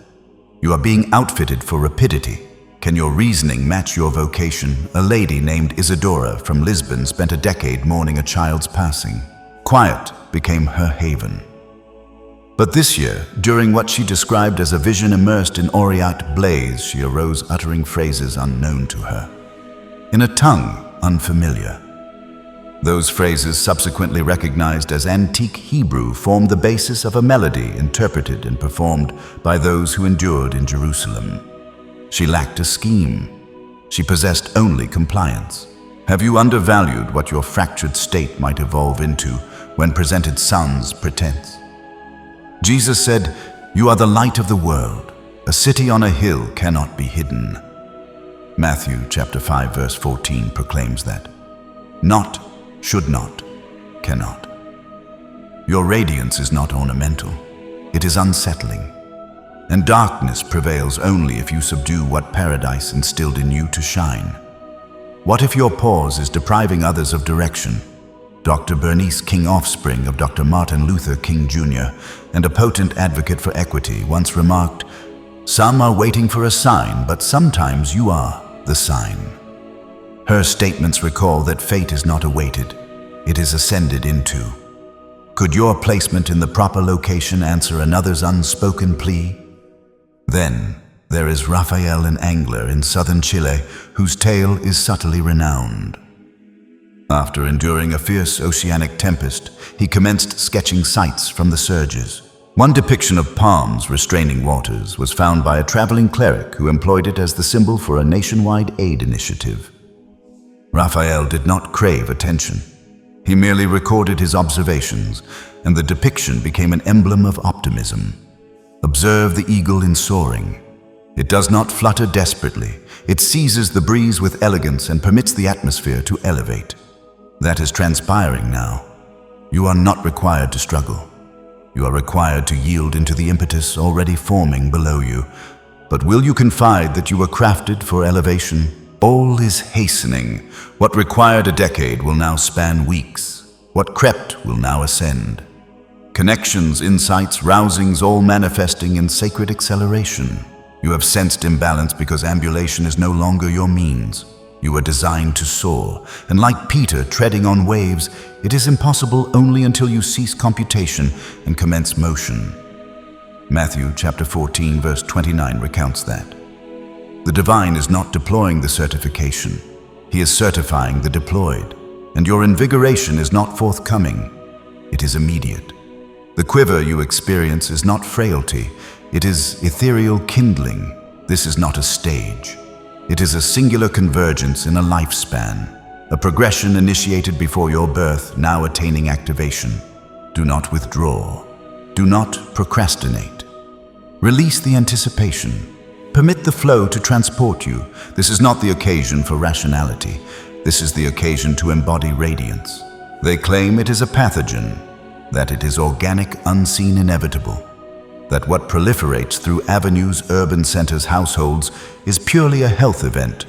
You are being outfitted for rapidity. Can your reasoning match your vocation? A lady named Isadora from Lisbon spent a decade mourning a child's passing. Quiet became her haven. But this year, during what she described as a vision immersed in aureate blaze, she arose uttering phrases unknown to her, in a tongue unfamiliar. Those phrases, subsequently recognized as antique Hebrew, formed the basis of a melody interpreted and performed by those who endured in Jerusalem. She lacked a scheme. She possessed only compliance. Have you undervalued what your fractured state might evolve into when presented sans pretense? Jesus said, "You are the light of the world. A city on a hill cannot be hidden." Matthew chapter 5 verse 14 proclaims that. Not, should not, cannot. Your radiance is not ornamental. It is unsettling. And darkness prevails only if you subdue what paradise instilled in you to shine. What if your pause is depriving others of direction? Dr. Bernice King, offspring of Dr. Martin Luther King Jr. and a potent advocate for equity, once remarked, "Some are waiting for a sign, but sometimes you are the sign." Her statements recall that fate is not awaited, it is ascended into. Could your placement in the proper location answer another's unspoken plea? Then there is Raphael, an angler in southern Chile, whose tale is subtly renowned. After enduring a fierce oceanic tempest, he commenced sketching sights from the surges. One depiction of palms restraining waters was found by a traveling cleric who employed it as the symbol for a nationwide aid initiative. Raphael did not crave attention. He merely recorded his observations, and the depiction became an emblem of optimism. Observe the eagle in soaring. It does not flutter desperately. It seizes the breeze with elegance and permits the atmosphere to elevate. That is transpiring now. You are not required to struggle. You are required to yield into the impetus already forming below you. But will you confide that you were crafted for elevation? All is hastening. What required a decade will now span weeks. What crept will now ascend. Connections, insights, rousings, all manifesting in sacred acceleration. You have sensed imbalance because ambulation is no longer your means. You are designed to soar, and like Peter treading on waves, it is impossible only until you cease computation and commence motion. Matthew chapter 14 verse 29 recounts that. The divine is not deploying the certification. He is certifying the deployed, and your invigoration is not forthcoming. It is immediate. The quiver you experience is not frailty. It is ethereal kindling. This is not a stage. It is a singular convergence in a lifespan, a progression initiated before your birth, now attaining activation. Do not withdraw. Do not procrastinate. Release the anticipation. Permit the flow to transport you. This is not the occasion for rationality. This is the occasion to embody radiance. They claim it is a pathogen, that it is organic, unseen, inevitable, that what proliferates through avenues, urban centers, households is purely a health event.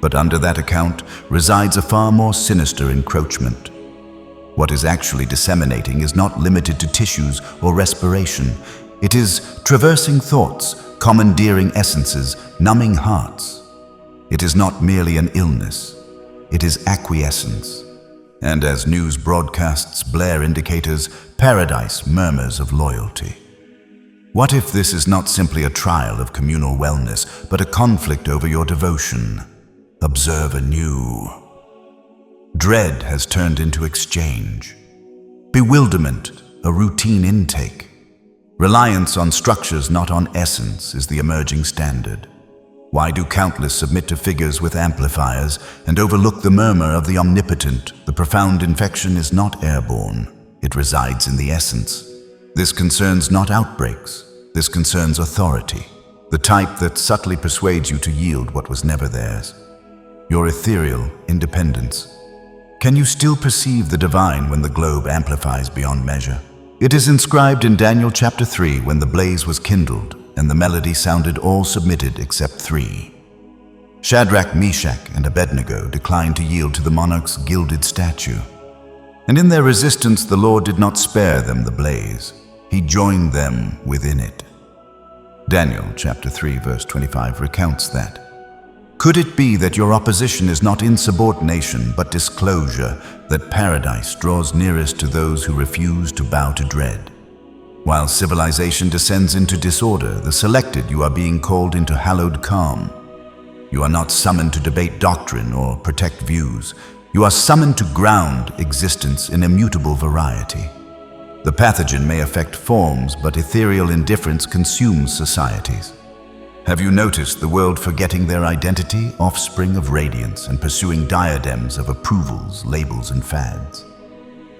But under that account resides a far more sinister encroachment. What is actually disseminating is not limited to tissues or respiration. It is traversing thoughts, commandeering essences, numbing hearts. It is not merely an illness. It is acquiescence. And as news broadcasts blare indicators, paradise murmurs of loyalty. What if this is not simply a trial of communal wellness, but a conflict over your devotion? Observe anew. Dread has turned into exchange. Bewilderment, a routine intake. Reliance on structures, not on essence, is the emerging standard. Why do countless submit to figures with amplifiers and overlook the murmur of the omnipotent? The profound infection is not airborne. It resides in the essence. This concerns not outbreaks. This concerns authority, the type that subtly persuades you to yield what was never theirs. Your ethereal independence. Can you still perceive the divine when the globe amplifies beyond measure? It is inscribed in Daniel chapter 3 when the blaze was kindled and the melody sounded, all submitted except three. Shadrach, Meshach, and Abednego declined to yield to the monarch's gilded statue. And in their resistance the Lord did not spare them the blaze. He joined them within it. Daniel chapter 3 verse 25 recounts that. Could it be that your opposition is not insubordination but disclosure, that paradise draws nearest to those who refuse to bow to dread? While civilization descends into disorder, the selected, you are being called into hallowed calm. You are not summoned to debate doctrine or protect views. You are summoned to ground existence in immutable variety. The pathogen may affect forms, but ethereal indifference consumes societies. Have you noticed the world forgetting their identity, offspring of radiance, and pursuing diadems of approvals, labels, and fads?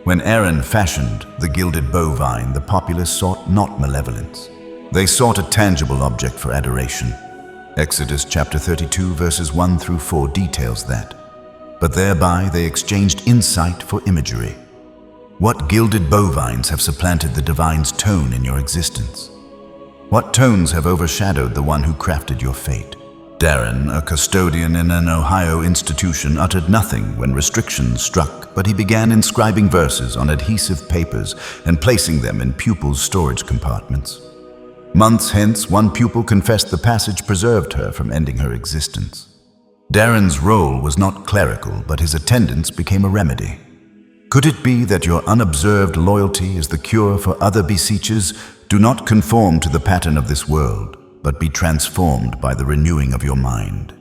When Aaron fashioned the gilded bovine, the populace sought not malevolence. They sought a tangible object for adoration. Exodus chapter 32 verses 1 through 4 details that. But thereby they exchanged insight for imagery. What gilded bovines have supplanted the divine's tone in your existence? What tones have overshadowed the one who crafted your fate? Darren, a custodian in an Ohio institution, uttered nothing when restrictions struck, but he began inscribing verses on adhesive papers and placing them in pupils' storage compartments. Months hence, one pupil confessed the passage preserved her from ending her existence. Darren's role was not clerical, but his attendance became a remedy. Could it be that your unobserved loyalty is the cure for other beseechers? Do not conform to the pattern of this world, but be transformed by the renewing of your mind.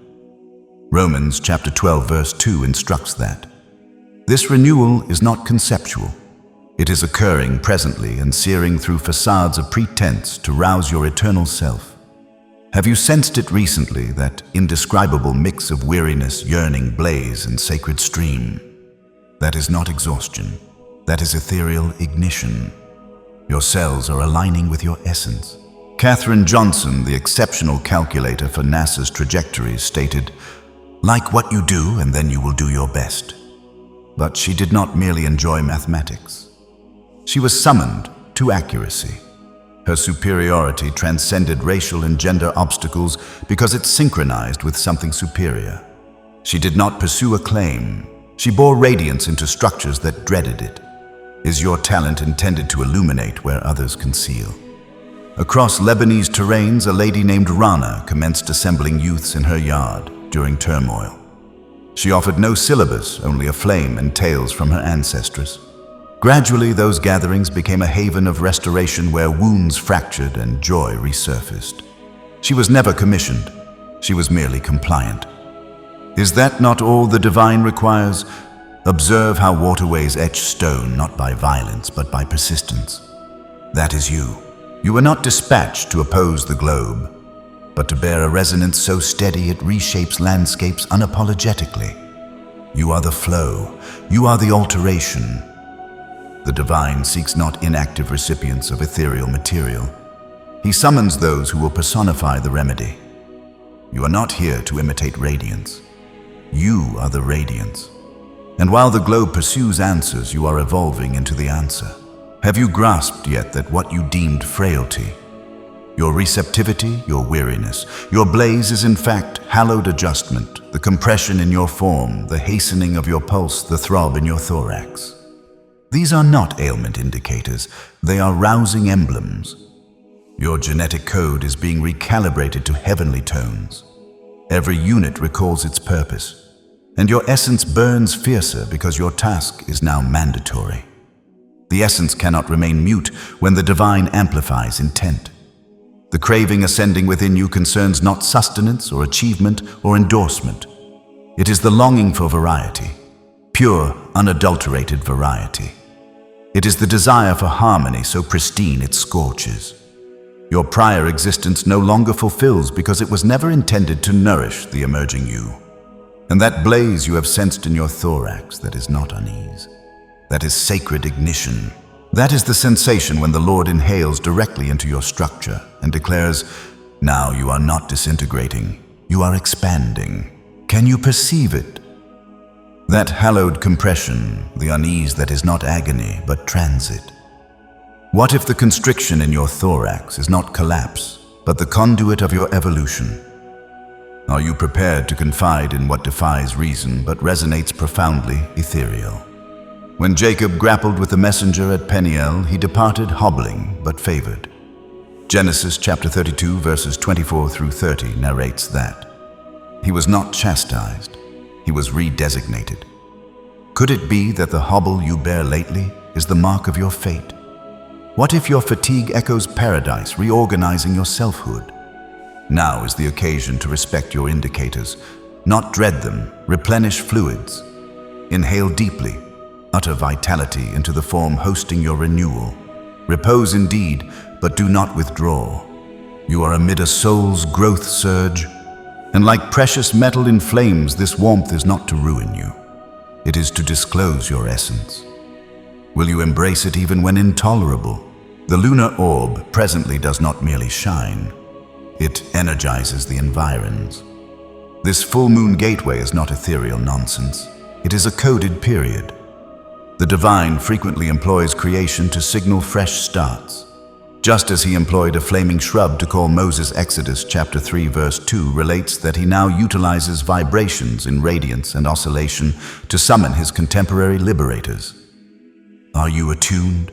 Romans chapter 12 verse 2 instructs that. This renewal is not conceptual. It is occurring presently and searing through facades of pretense to rouse your eternal self. Have you sensed it recently, that indescribable mix of weariness, yearning, blaze, and sacred stream? That is not exhaustion. That is ethereal ignition. Your cells are aligning with your essence. Katherine Johnson, the exceptional calculator for NASA's trajectories, stated, "Like what you do and then you will do your best." But she did not merely enjoy mathematics. She was summoned to accuracy. Her superiority transcended racial and gender obstacles because it synchronized with something superior. She did not pursue acclaim. She bore radiance into structures that dreaded it. Is your talent intended to illuminate where others conceal? Across Lebanese terrains, a lady named Rana commenced assembling youths in her yard during turmoil. She offered no syllabus, only a flame and tales from her ancestors. Gradually, those gatherings became a haven of restoration where wounds fractured and joy resurfaced. She was never commissioned. She was merely compliant. Is that not all the divine requires? Observe how waterways etch stone, not by violence, but by persistence. That is you. You were not dispatched to oppose the globe, but to bear a resonance so steady it reshapes landscapes unapologetically. You are the flow. You are the alteration. The divine seeks not inactive recipients of ethereal material. He summons those who will personify the remedy. You are not here to imitate radiance. You are the radiance. And while the globe pursues answers, you are evolving into the answer. Have you grasped yet that what you deemed frailty, your receptivity, your weariness, your blaze is in fact hallowed adjustment, the compression in your form, the hastening of your pulse, the throb in your thorax? These are not ailment indicators, they are rousing emblems. Your genetic code is being recalibrated to heavenly tones. Every unit recalls its purpose, and your essence burns fiercer because your task is now mandatory. The essence cannot remain mute when the divine amplifies intent. The craving ascending within you concerns not sustenance or achievement or endorsement. It is the longing for variety, pure, unadulterated variety. It is the desire for harmony so pristine it scorches. Your prior existence no longer fulfills because it was never intended to nourish the emerging you. And that blaze you have sensed in your thorax, that is not unease. That is sacred ignition. That is the sensation when the Lord inhales directly into your structure and declares, "Now you are not disintegrating, you are expanding." Can you perceive it? That hallowed compression, the unease that is not agony but transit. What if the constriction in your thorax is not collapse, but the conduit of your evolution? Are you prepared to confide in what defies reason but resonates profoundly ethereal? When Jacob grappled with the messenger at Peniel, he departed hobbling but favored. Genesis chapter 32 verses 24 through 30 narrates that. He was not chastised, he was redesignated. Could it be that the hobble you bear lately is the mark of your fate? What if your fatigue echoes paradise, reorganizing your selfhood? Now is the occasion to respect your indicators, not dread them, replenish fluids. Inhale deeply, utter vitality into the form hosting your renewal. Repose indeed, but do not withdraw. You are amid a soul's growth surge, and like precious metal in flames, this warmth is not to ruin you. It is to disclose your essence. Will you embrace it even when intolerable? The lunar orb presently does not merely shine. It energizes the environs. This full moon gateway is not ethereal nonsense. It is a coded period. The divine frequently employs creation to signal fresh starts. Just as he employed a flaming shrub to call Moses, Exodus chapter 3 verse 2 relates that he now utilizes vibrations in radiance and oscillation to summon his contemporary liberators. Are you attuned?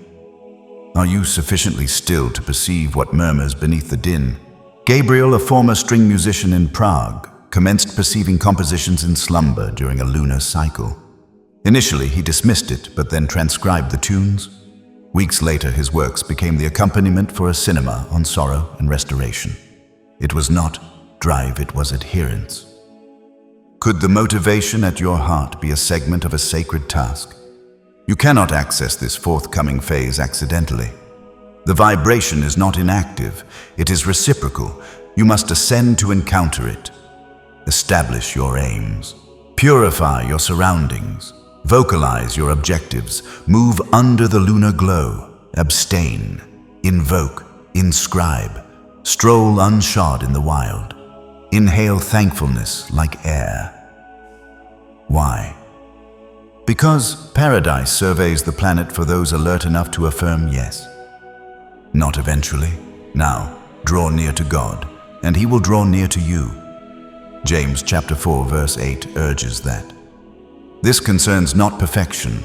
Are you sufficiently still to perceive what murmurs beneath the din? Gabriel, a former string musician in Prague, commenced perceiving compositions in slumber during a lunar cycle. Initially, he dismissed it, but then transcribed the tunes. Weeks later, his works became the accompaniment for a cinema on sorrow and restoration. It was not drive, it was adherence. Could the motivation at your heart be a segment of a sacred task? You cannot access this forthcoming phase accidentally. The vibration is not inactive, it is reciprocal. You must ascend to encounter it. Establish your aims. Purify your surroundings. Vocalize your objectives. Move under the lunar glow. Abstain. Invoke. Inscribe. Stroll unshod in the wild. Inhale thankfulness like air. Why? Because paradise surveys the planet for those alert enough to affirm yes. Not eventually. Now, draw near to God, and He will draw near to you. James chapter 4 verse 8 urges that. This concerns not perfection,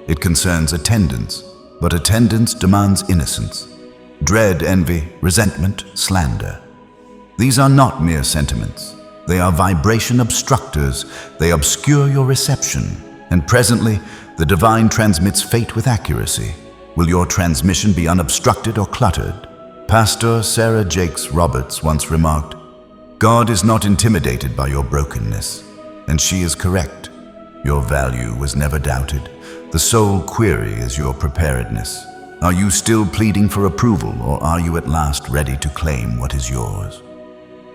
it concerns attendance, but attendance demands innocence. Dread, envy, resentment, slander. These are not mere sentiments. They are vibration obstructors. They obscure your reception, and presently the divine transmits fate with accuracy. Will your transmission be unobstructed or cluttered? Pastor Sarah Jakes Roberts once remarked, "God is not intimidated by your brokenness," and she is correct. Your value was never doubted. The sole query is your preparedness. Are you still pleading for approval, or are you at last ready to claim what is yours?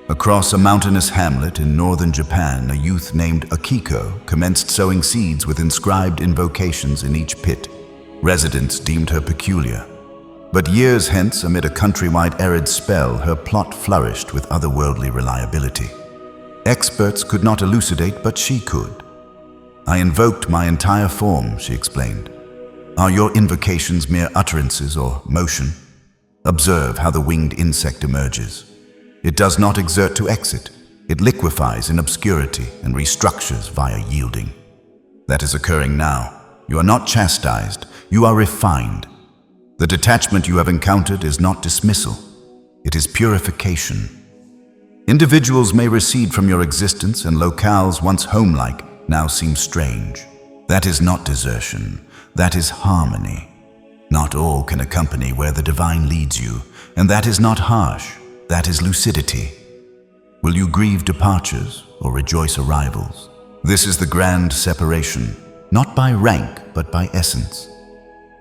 Across a mountainous hamlet in northern Japan, a youth named Akiko commenced sowing seeds with inscribed invocations in each pit. Residents deemed her peculiar. But years hence, amid a countrywide arid spell, her plot flourished with otherworldly reliability. Experts could not elucidate, but she could. I invoked my entire form, she explained. Are your invocations mere utterances or motion? Observe how the winged insect emerges. It does not exert to exit. It liquefies in obscurity and restructures via yielding. That is occurring now. You are not chastised, you are refined. The detachment you have encountered is not dismissal. It is purification. Individuals may recede from your existence, and locales once homelike now seem strange. That is not desertion, that is harmony. Not all can accompany where the divine leads you, and that is not harsh, that is lucidity. Will you grieve departures or rejoice arrivals? This is the grand separation, not by rank, but by essence.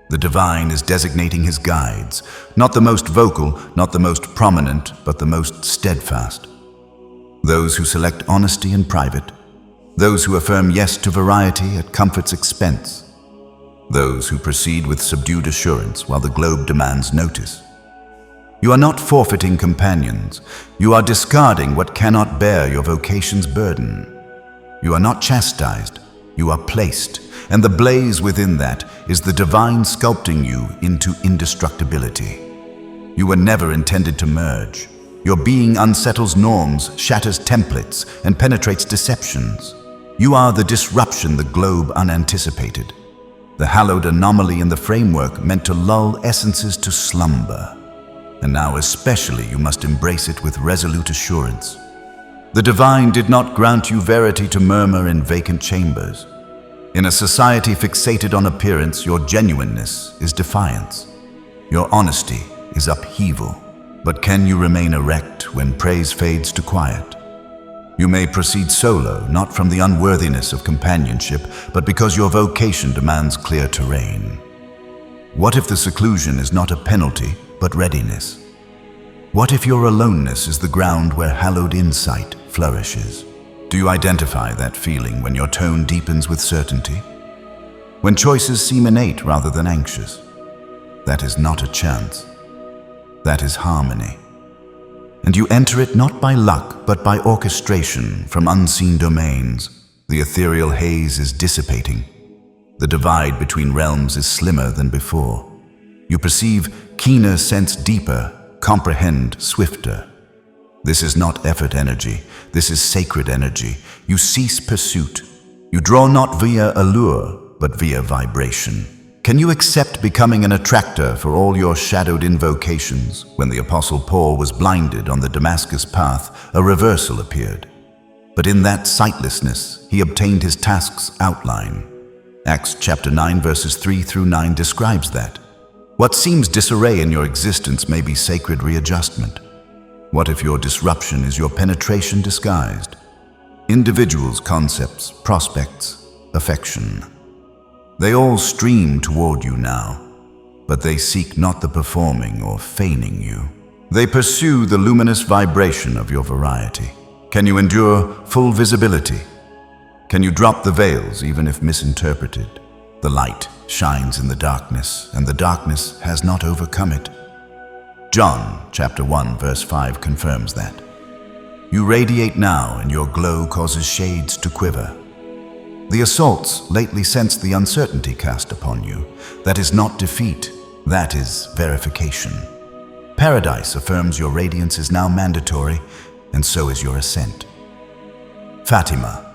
The divine is designating his guides, not the most vocal, not the most prominent, but the most steadfast. Those who select honesty in private, those who affirm yes to variety at comfort's expense, those who proceed with subdued assurance while the globe demands notice. You are not forfeiting companions, you are discarding what cannot bear your vocation's burden. You are not chastised, you are placed, and the blaze within that is the divine sculpting you into indestructibility. You were never intended to merge. Your being unsettles norms, shatters templates, and penetrates deceptions. You are the disruption the globe unanticipated, the hallowed anomaly in the framework meant to lull essences to slumber. And now especially you must embrace it with resolute assurance. The divine did not grant you verity to murmur in vacant chambers. In a society fixated on appearance, your genuineness is defiance. Your honesty is upheaval. But can you remain erect when praise fades to quiet? You may proceed solo, not from the unworthiness of companionship, but because your vocation demands clear terrain. What if the seclusion is not a penalty, but readiness? What if your aloneness is the ground where hallowed insight flourishes? Do you identify that feeling when your tone deepens with certainty? When choices seem innate rather than anxious? That is not a chance. That is harmony. And you enter it not by luck, but by orchestration from unseen domains. The ethereal haze is dissipating. The divide between realms is slimmer than before. You perceive keener, sense deeper, comprehend swifter. This is not effort energy, this is sacred energy. You cease pursuit. You draw not via allure, but via vibration. Can you accept becoming an attractor for all your shadowed invocations? When the Apostle Paul was blinded on the Damascus path, a reversal appeared. But in that sightlessness, he obtained his task's outline. Acts chapter 9 verses 3 through 9 describes that. What seems disarray in your existence may be sacred readjustment. What if your disruption is your penetration disguised? Individuals, concepts, prospects, affection. They all stream toward you now, but they seek not the performing or feigning you. They pursue the luminous vibration of your variety. Can you endure full visibility? Can you drop the veils even if misinterpreted? The light shines in the darkness, and the darkness has not overcome it. John chapter 1 verse 5 confirms that. You radiate now, and your glow causes shades to quiver. The assaults lately sense the uncertainty cast upon you. That is not defeat, that is verification. Paradise affirms your radiance is now mandatory, and so is your ascent. Fatima,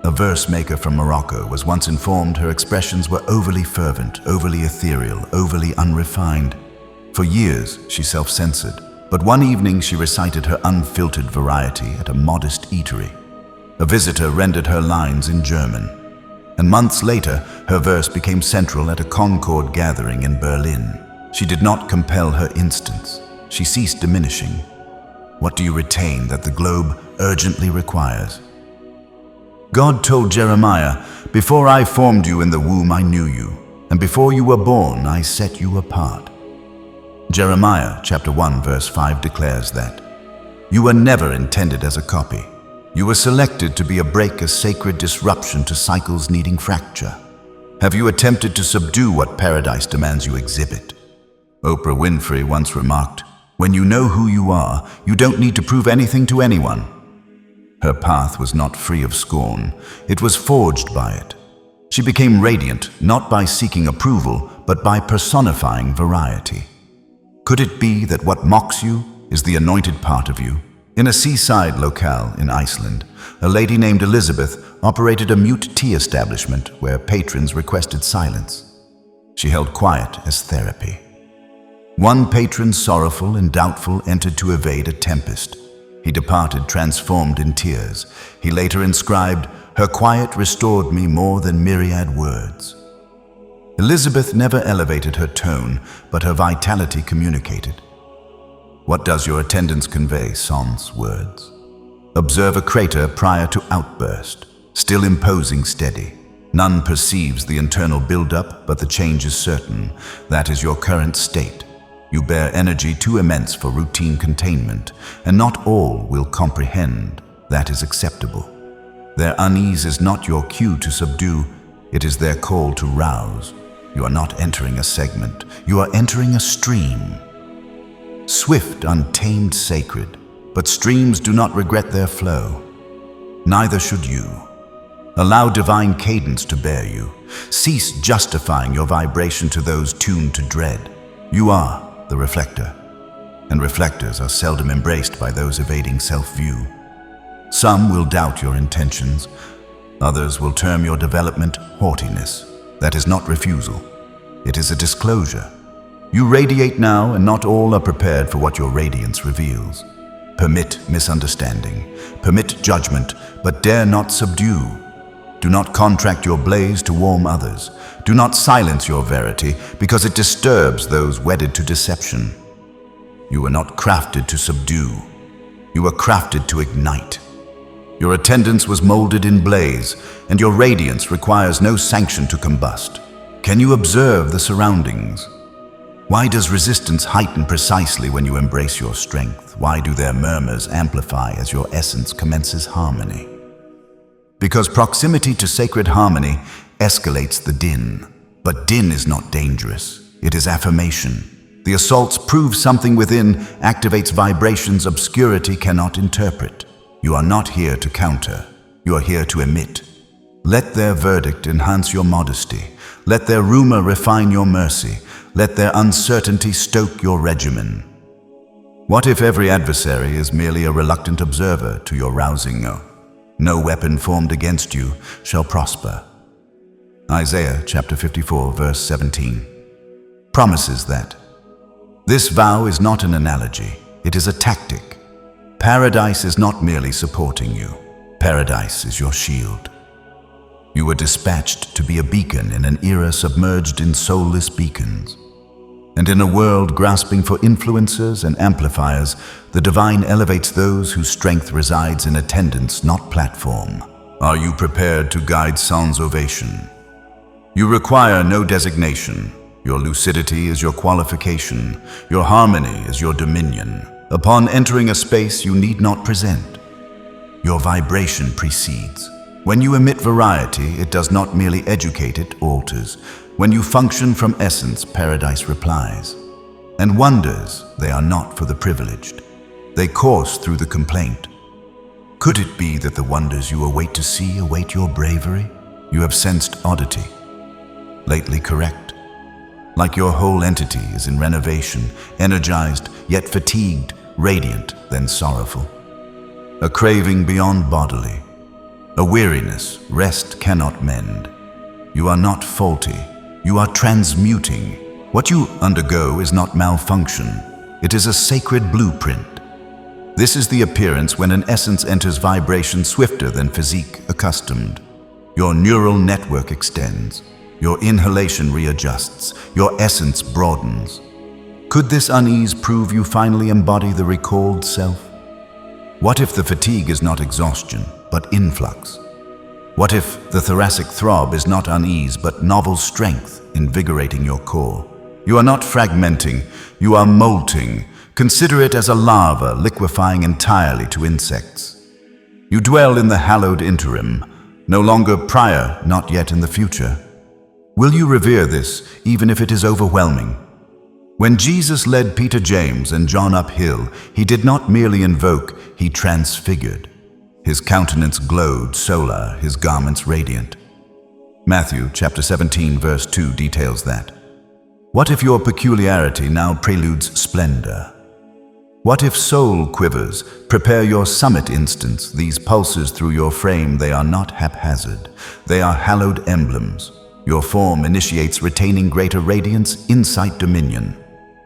a verse maker from Morocco, was once informed her expressions were overly fervent, overly ethereal, overly unrefined. For years, she self-censored, but one evening she recited her unfiltered variety at a modest eatery. A visitor rendered her lines in German, and months later, her verse became central at a Concord gathering in Berlin. She did not compel her instance. She ceased diminishing. What do you retain that the globe urgently requires? God told Jeremiah, "Before I formed you in the womb, I knew you, and before you were born, I set you apart." Jeremiah chapter 1 verse 5 declares that. You were never intended as a copy. You were selected to be a break, a sacred disruption to cycles needing fracture. Have you attempted to subdue what paradise demands you exhibit? Oprah Winfrey once remarked, "When you know who you are, you don't need to prove anything to anyone." Her path was not free of scorn, it was forged by it. She became radiant not by seeking approval, but by personifying variety. Could it be that what mocks you is the anointed part of you? In a seaside locale in Iceland, a lady named Elizabeth operated a mute tea establishment where patrons requested silence. She held quiet as therapy. One patron, sorrowful and doubtful, entered to evade a tempest. He departed transformed in tears. He later inscribed, "Her quiet restored me more than myriad words." Elizabeth never elevated her tone, but her vitality communicated. What does your attendance convey? Sans words. Observe a crater prior to outburst, still imposing steady. None perceives the internal build-up, but the change is certain. That is your current state. You bear energy too immense for routine containment, and not all will comprehend that is acceptable. Their unease is not your cue to subdue, it is their call to rouse. You are not entering a segment, you are entering a stream. Swift, untamed, sacred, but streams do not regret their flow. Neither should you. Allow divine cadence to bear you. Cease justifying your vibration to those tuned to dread. You are the reflector, and reflectors are seldom embraced by those evading self-view. Some will doubt your intentions, others will term your development haughtiness. That is not refusal, it is a disclosure. You radiate now, and not all are prepared for what your radiance reveals. Permit misunderstanding, permit judgment, but dare not subdue. Do not contract your blaze to warm others. Do not silence your verity, because it disturbs those wedded to deception. You were not crafted to subdue. You were crafted to ignite. Your attendance was molded in blaze, and your radiance requires no sanction to combust. Can you observe the surroundings? Why does resistance heighten precisely when you embrace your strength? Why do their murmurs amplify as your essence commences harmony? Because proximity to sacred harmony escalates the din. But din is not dangerous, it is affirmation. The assaults prove something within, activates vibrations obscurity cannot interpret. You are not here to counter, you are here to emit. Let their verdict enhance your modesty. Let their rumor refine your mercy. Let their uncertainty stoke your regimen. What if every adversary is merely a reluctant observer to your rousing? No weapon formed against you shall prosper. Isaiah chapter 54, verse 17 promises that. This vow is not an analogy, it is a tactic. Paradise is not merely supporting you. Paradise is your shield. You were dispatched to be a beacon in an era submerged in soulless beacons. And in a world grasping for influencers and amplifiers, the divine elevates those whose strength resides in attendance, not platform. Are you prepared to guide sans ovation? You require no designation. Your lucidity is your qualification. Your harmony is your dominion. Upon entering a space, you need not present. Your vibration precedes. When you emit variety, it does not merely educate, it alters. When you function from essence, paradise replies. And wonders, they are not for the privileged. They course through the complaint. Could it be that the wonders you await to see await your bravery? You have sensed oddity, lately correct. Like your whole entity is in renovation, energized, yet fatigued, radiant, then sorrowful. A craving beyond bodily. A weariness rest cannot mend. You are not faulty. You are transmuting. What you undergo is not malfunction. It is a sacred blueprint. This is the appearance when an essence enters vibration swifter than physique accustomed. Your neural network extends. Your inhalation readjusts. Your essence broadens. Could this unease prove you finally embody the recalled self? What if the fatigue is not exhaustion, but influx? What if the thoracic throb is not unease, but novel strength invigorating your core? You are not fragmenting, you are molting. Consider it as a lava liquefying entirely to insects. You dwell in the hallowed interim, no longer prior, not yet in the future. Will you revere this, even if it is overwhelming? When Jesus led Peter, James, and John uphill, he did not merely invoke, he transfigured. His countenance glowed solar, his garments radiant. Matthew chapter 17 verse 2 details that. What if your peculiarity now preludes splendor? What if soul quivers? Prepare your summit instance. These pulses through your frame, they are not haphazard. They are hallowed emblems. Your form initiates retaining greater radiance, insight, dominion.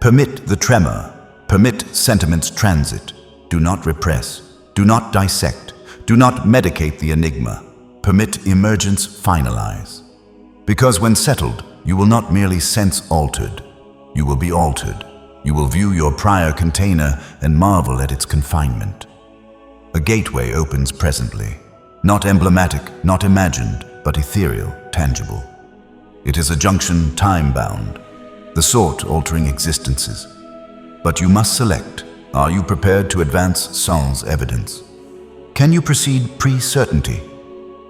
Permit the tremor. Permit sentiment's transit. Do not repress. Do not dissect. Do not medicate the enigma. Permit emergence finalize. Because when settled, you will not merely sense altered. You will be altered. You will view your prior container and marvel at its confinement. A gateway opens presently. Not emblematic, not imagined, but ethereal, tangible. It is a junction time-bound, the sort altering existences. But you must select. Are you prepared to advance sans evidence? Can you proceed pre-certainty,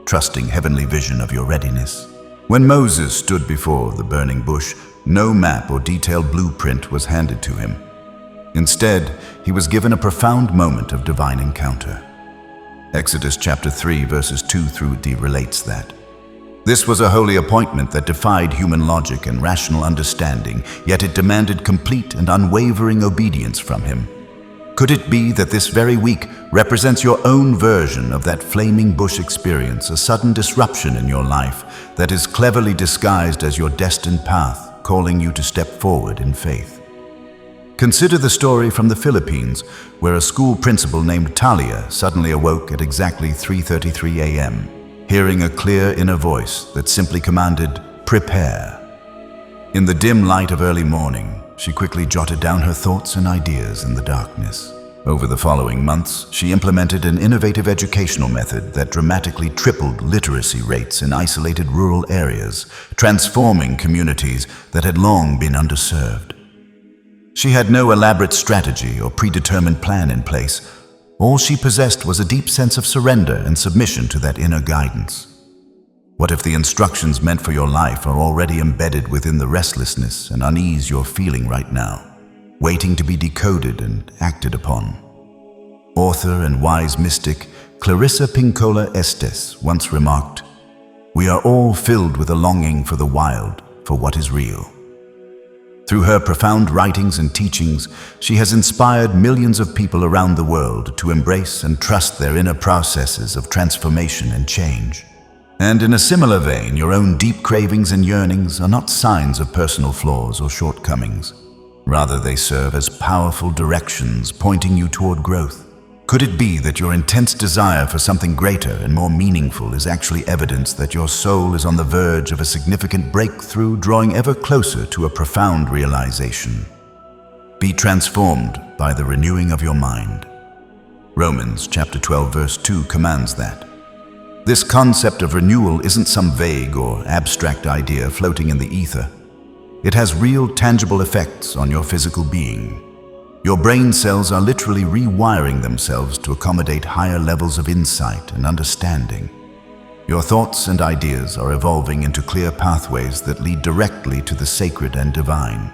trusting heavenly vision of your readiness? When Moses stood before the burning bush, no map or detailed blueprint was handed to him. Instead, he was given a profound moment of divine encounter. Exodus chapter 3 verses 2 through D relates that. This was a holy appointment that defied human logic and rational understanding, yet it demanded complete and unwavering obedience from him. Could it be that this very week represents your own version of that flaming bush experience, a sudden disruption in your life that is cleverly disguised as your destined path, calling you to step forward in faith? Consider the story from the Philippines, where a school principal named Talia suddenly awoke at exactly 3:33 a.m., hearing a clear inner voice that simply commanded, "Prepare." In the dim light of early morning, she quickly jotted down her thoughts and ideas in the darkness. Over the following months, she implemented an innovative educational method that dramatically tripled literacy rates in isolated rural areas, transforming communities that had long been underserved. She had no elaborate strategy or predetermined plan in place. All she possessed was a deep sense of surrender and submission to that inner guidance. What if the instructions meant for your life are already embedded within the restlessness and unease you're feeling right now, waiting to be decoded and acted upon? Author and wise mystic Clarissa Pinkola Estes once remarked, "We are all filled with a longing for the wild, for what is real." Through her profound writings and teachings, she has inspired millions of people around the world to embrace and trust their inner processes of transformation and change. And in a similar vein, your own deep cravings and yearnings are not signs of personal flaws or shortcomings. Rather, they serve as powerful directions pointing you toward growth. Could it be that your intense desire for something greater and more meaningful is actually evidence that your soul is on the verge of a significant breakthrough, drawing ever closer to a profound realization? Be transformed by the renewing of your mind. Romans chapter 12 verse 2 commands that. This concept of renewal isn't some vague or abstract idea floating in the ether. It has real, tangible effects on your physical being. Your brain cells are literally rewiring themselves to accommodate higher levels of insight and understanding. Your thoughts and ideas are evolving into clear pathways that lead directly to the sacred and divine.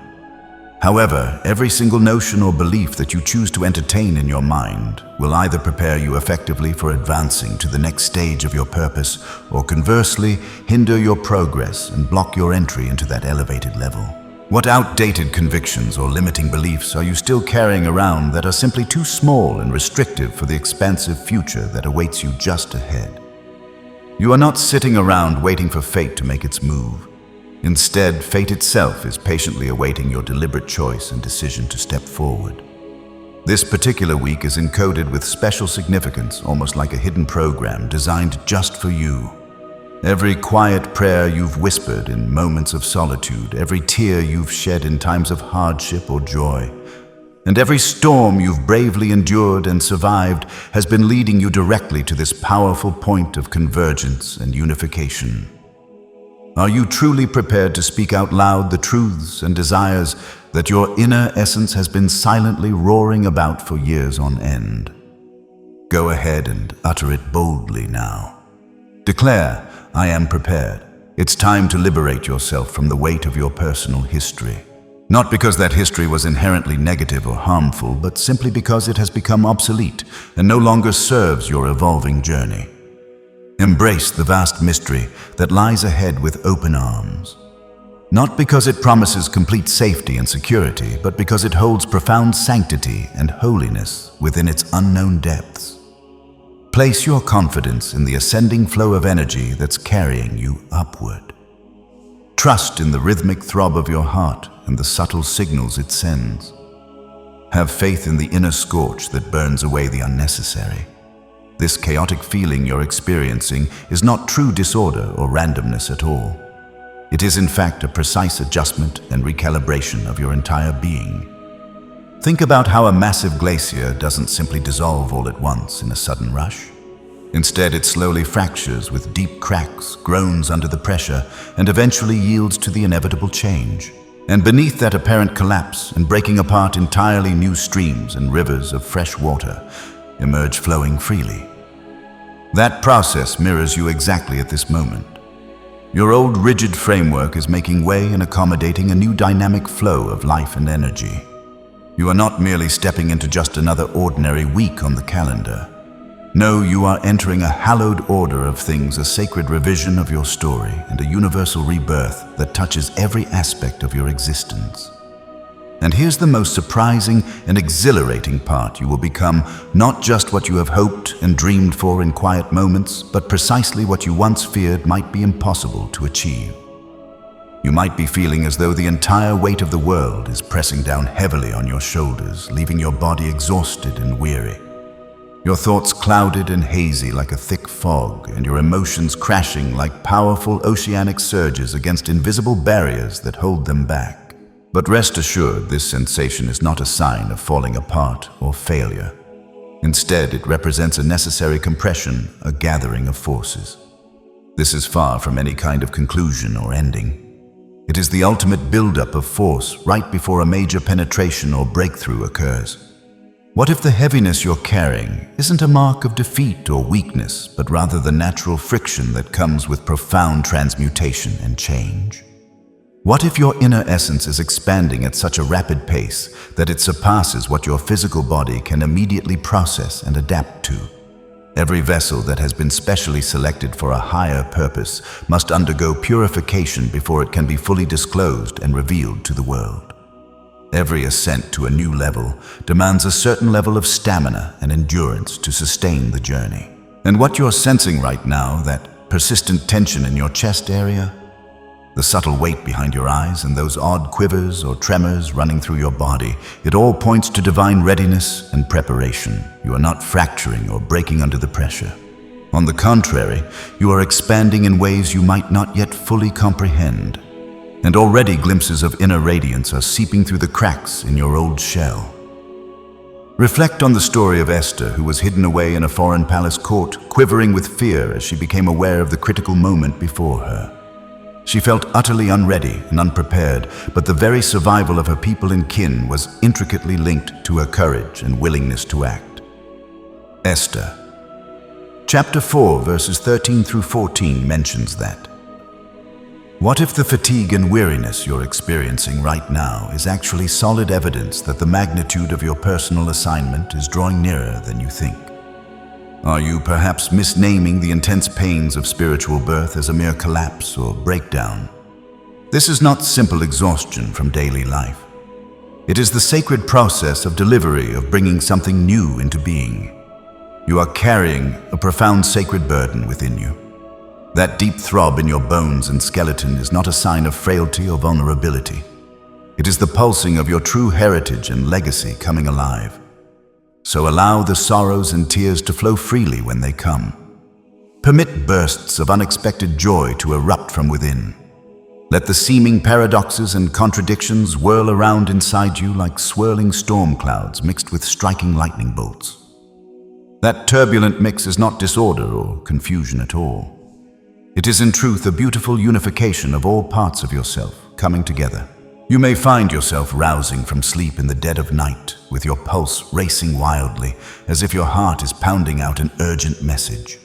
However, every single notion or belief that you choose to entertain in your mind will either prepare you effectively for advancing to the next stage of your purpose, or conversely, hinder your progress and block your entry into that elevated level. What outdated convictions or limiting beliefs are you still carrying around that are simply too small and restrictive for the expansive future that awaits you just ahead? You are not sitting around waiting for fate to make its move. Instead, fate itself is patiently awaiting your deliberate choice and decision to step forward. This particular week is encoded with special significance, almost like a hidden program designed just for you. Every quiet prayer you've whispered in moments of solitude, every tear you've shed in times of hardship or joy, and every storm you've bravely endured and survived has been leading you directly to this powerful point of convergence and unification. Are you truly prepared to speak out loud the truths and desires that your inner essence has been silently roaring about for years on end? Go ahead and utter it boldly now. Declare, "I am prepared." It's time to liberate yourself from the weight of your personal history. Not because that history was inherently negative or harmful, but simply because it has become obsolete and no longer serves your evolving journey. Embrace the vast mystery that lies ahead with open arms. Not because it promises complete safety and security, but because it holds profound sanctity and holiness within its unknown depths. Place your confidence in the ascending flow of energy that's carrying you upward. Trust in the rhythmic throb of your heart and the subtle signals it sends. Have faith in the inner scorch that burns away the unnecessary. This chaotic feeling you're experiencing is not true disorder or randomness at all. It is in fact a precise adjustment and recalibration of your entire being. Think about how a massive glacier doesn't simply dissolve all at once in a sudden rush. Instead, it slowly fractures with deep cracks, groans under the pressure, and eventually yields to the inevitable change. And beneath that apparent collapse and breaking apart, entirely new streams and rivers of fresh water emerge flowing freely. That process mirrors you exactly at this moment. Your old rigid framework is making way and accommodating a new dynamic flow of life and energy. You are not merely stepping into just another ordinary week on the calendar. No, you are entering a hallowed order of things, a sacred revision of your story, and a universal rebirth that touches every aspect of your existence. And here's the most surprising and exhilarating part. You will become not just what you have hoped and dreamed for in quiet moments, but precisely what you once feared might be impossible to achieve. You might be feeling as though the entire weight of the world is pressing down heavily on your shoulders, leaving your body exhausted and weary. Your thoughts clouded and hazy like a thick fog, and your emotions crashing like powerful oceanic surges against invisible barriers that hold them back. But rest assured, this sensation is not a sign of falling apart or failure. Instead, it represents a necessary compression, a gathering of forces. This is far from any kind of conclusion or ending. It is the ultimate buildup of force right before a major penetration or breakthrough occurs. What if the heaviness you're carrying isn't a mark of defeat or weakness, but rather the natural friction that comes with profound transmutation and change? What if your inner essence is expanding at such a rapid pace that it surpasses what your physical body can immediately process and adapt to? Every vessel that has been specially selected for a higher purpose must undergo purification before it can be fully disclosed and revealed to the world. Every ascent to a new level demands a certain level of stamina and endurance to sustain the journey. And what you're sensing right now, that persistent tension in your chest area, the subtle weight behind your eyes, and those odd quivers or tremors running through your body, it all points to divine readiness and preparation. You are not fracturing or breaking under the pressure. On the contrary, you are expanding in ways you might not yet fully comprehend. And already glimpses of inner radiance are seeping through the cracks in your old shell. Reflect on the story of Esther, who was hidden away in a foreign palace court, quivering with fear as she became aware of the critical moment before her. She felt utterly unready and unprepared, but the very survival of her people and kin was intricately linked to her courage and willingness to act. Esther. Chapter 4, verses 13 through 14 mentions that. What if the fatigue and weariness you're experiencing right now is actually solid evidence that the magnitude of your personal assignment is drawing nearer than you think? Are you perhaps misnaming the intense pains of spiritual birth as a mere collapse or breakdown? This is not simple exhaustion from daily life. It is the sacred process of delivery, of bringing something new into being. You are carrying a profound sacred burden within you. That deep throb in your bones and skeleton is not a sign of frailty or vulnerability. It is the pulsing of your true heritage and legacy coming alive. So allow the sorrows and tears to flow freely when they come. Permit bursts of unexpected joy to erupt from within. Let the seeming paradoxes and contradictions whirl around inside you like swirling storm clouds mixed with striking lightning bolts. That turbulent mix is not disorder or confusion at all. It is in truth a beautiful unification of all parts of yourself coming together. You may find yourself rousing from sleep in the dead of night, with your pulse racing wildly, as if your heart is pounding out an urgent message.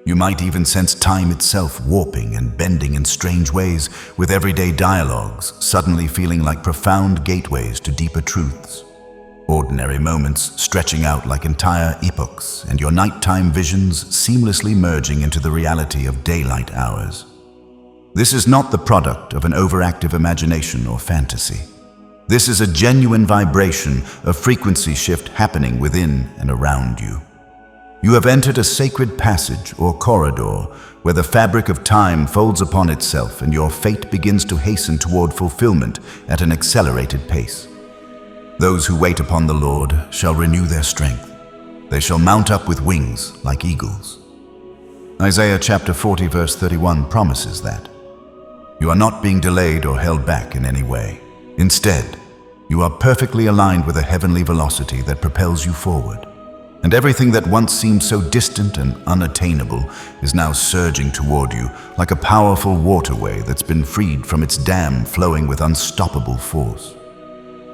You might even sense time itself warping and bending in strange ways, with everyday dialogues suddenly feeling like profound gateways to deeper truths. Ordinary moments stretching out like entire epochs, and your nighttime visions seamlessly merging into the reality of daylight hours. This is not the product of an overactive imagination or fantasy. This is a genuine vibration, a frequency shift happening within and around you. You have entered a sacred passage or corridor where the fabric of time folds upon itself and your fate begins to hasten toward fulfillment at an accelerated pace. Those who wait upon the Lord shall renew their strength. They shall mount up with wings like eagles. Isaiah chapter 40 verse 31 promises that. You are not being delayed or held back in any way. Instead, you are perfectly aligned with a heavenly velocity that propels you forward. And everything that once seemed so distant and unattainable is now surging toward you like a powerful waterway that's been freed from its dam, flowing with unstoppable force.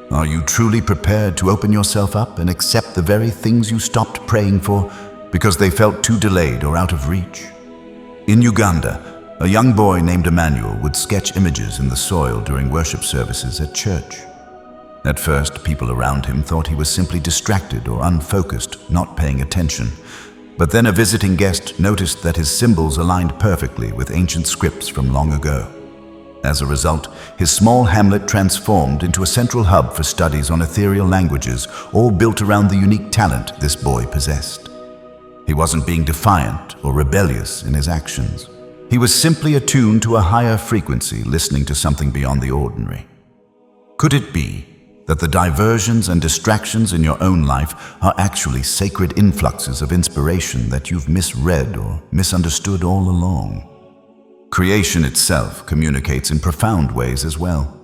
Are you truly prepared to open yourself up and accept the very things you stopped praying for because they felt too delayed or out of reach? In Uganda, a young boy named Emmanuel would sketch images in the soil during worship services at church. At first, people around him thought he was simply distracted or unfocused, not paying attention. But then a visiting guest noticed that his symbols aligned perfectly with ancient scripts from long ago. As a result, his small hamlet transformed into a central hub for studies on ethereal languages, all built around the unique talent this boy possessed. He wasn't being defiant or rebellious in his actions. He was simply attuned to a higher frequency, listening to something beyond the ordinary. Could it be that the diversions and distractions in your own life are actually sacred influxes of inspiration that you've misread or misunderstood all along? Creation itself communicates in profound ways as well.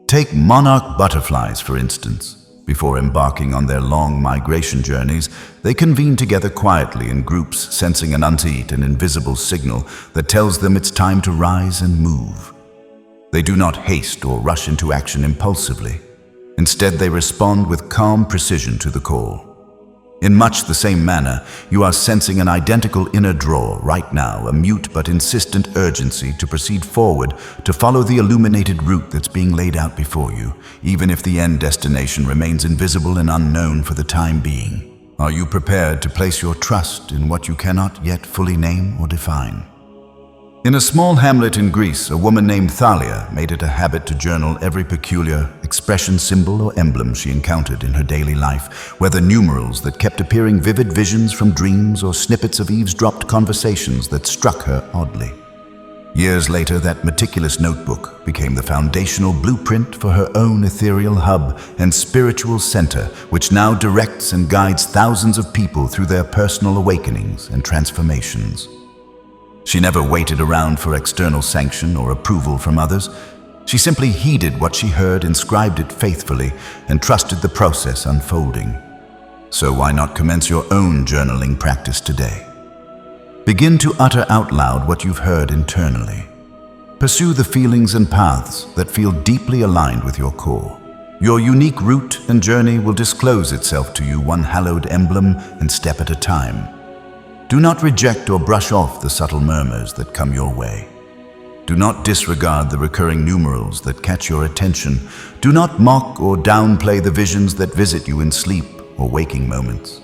Take monarch butterflies, for instance. Before embarking on their long migration journeys, they convene together quietly in groups, sensing an unseen and invisible signal that tells them it's time to rise and move. They do not haste or rush into action impulsively. Instead, they respond with calm precision to the call. In much the same manner, you are sensing an identical inner draw right now, a mute but insistent urgency to proceed forward, to follow the illuminated route that's being laid out before you, even if the end destination remains invisible and unknown for the time being. Are you prepared to place your trust in what you cannot yet fully name or define? In a small hamlet in Greece, a woman named Thalia made it a habit to journal every peculiar expression, symbol, or emblem she encountered in her daily life, whether numerals that kept appearing, vivid visions from dreams, or snippets of eavesdropped conversations that struck her oddly. Years later, that meticulous notebook became the foundational blueprint for her own ethereal hub and spiritual center, which now directs and guides thousands of people through their personal awakenings and transformations. She never waited around for external sanction or approval from others. She simply heeded what she heard, inscribed it faithfully, and trusted the process unfolding. So why not commence your own journaling practice today? Begin to utter out loud what you've heard internally. Pursue the feelings and paths that feel deeply aligned with your core. Your unique route and journey will disclose itself to you, one hallowed emblem and step at a time. Do not reject or brush off the subtle murmurs that come your way. Do not disregard the recurring numerals that catch your attention. Do not mock or downplay the visions that visit you in sleep or waking moments.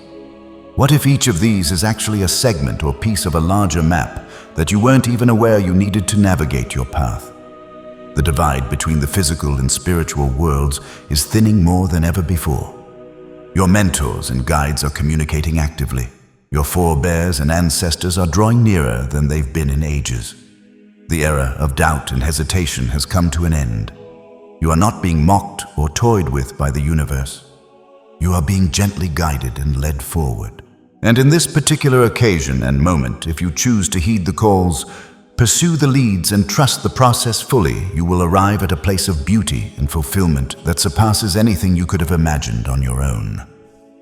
What if each of these is actually a segment or piece of a larger map that you weren't even aware you needed to navigate your path? The divide between the physical and spiritual worlds is thinning more than ever before. Your mentors and guides are communicating actively. Your forebears and ancestors are drawing nearer than they've been in ages. The era of doubt and hesitation has come to an end. You are not being mocked or toyed with by the universe. You are being gently guided and led forward. And in this particular occasion and moment, if you choose to heed the calls, pursue the leads and trust the process fully, you will arrive at a place of beauty and fulfillment that surpasses anything you could have imagined on your own.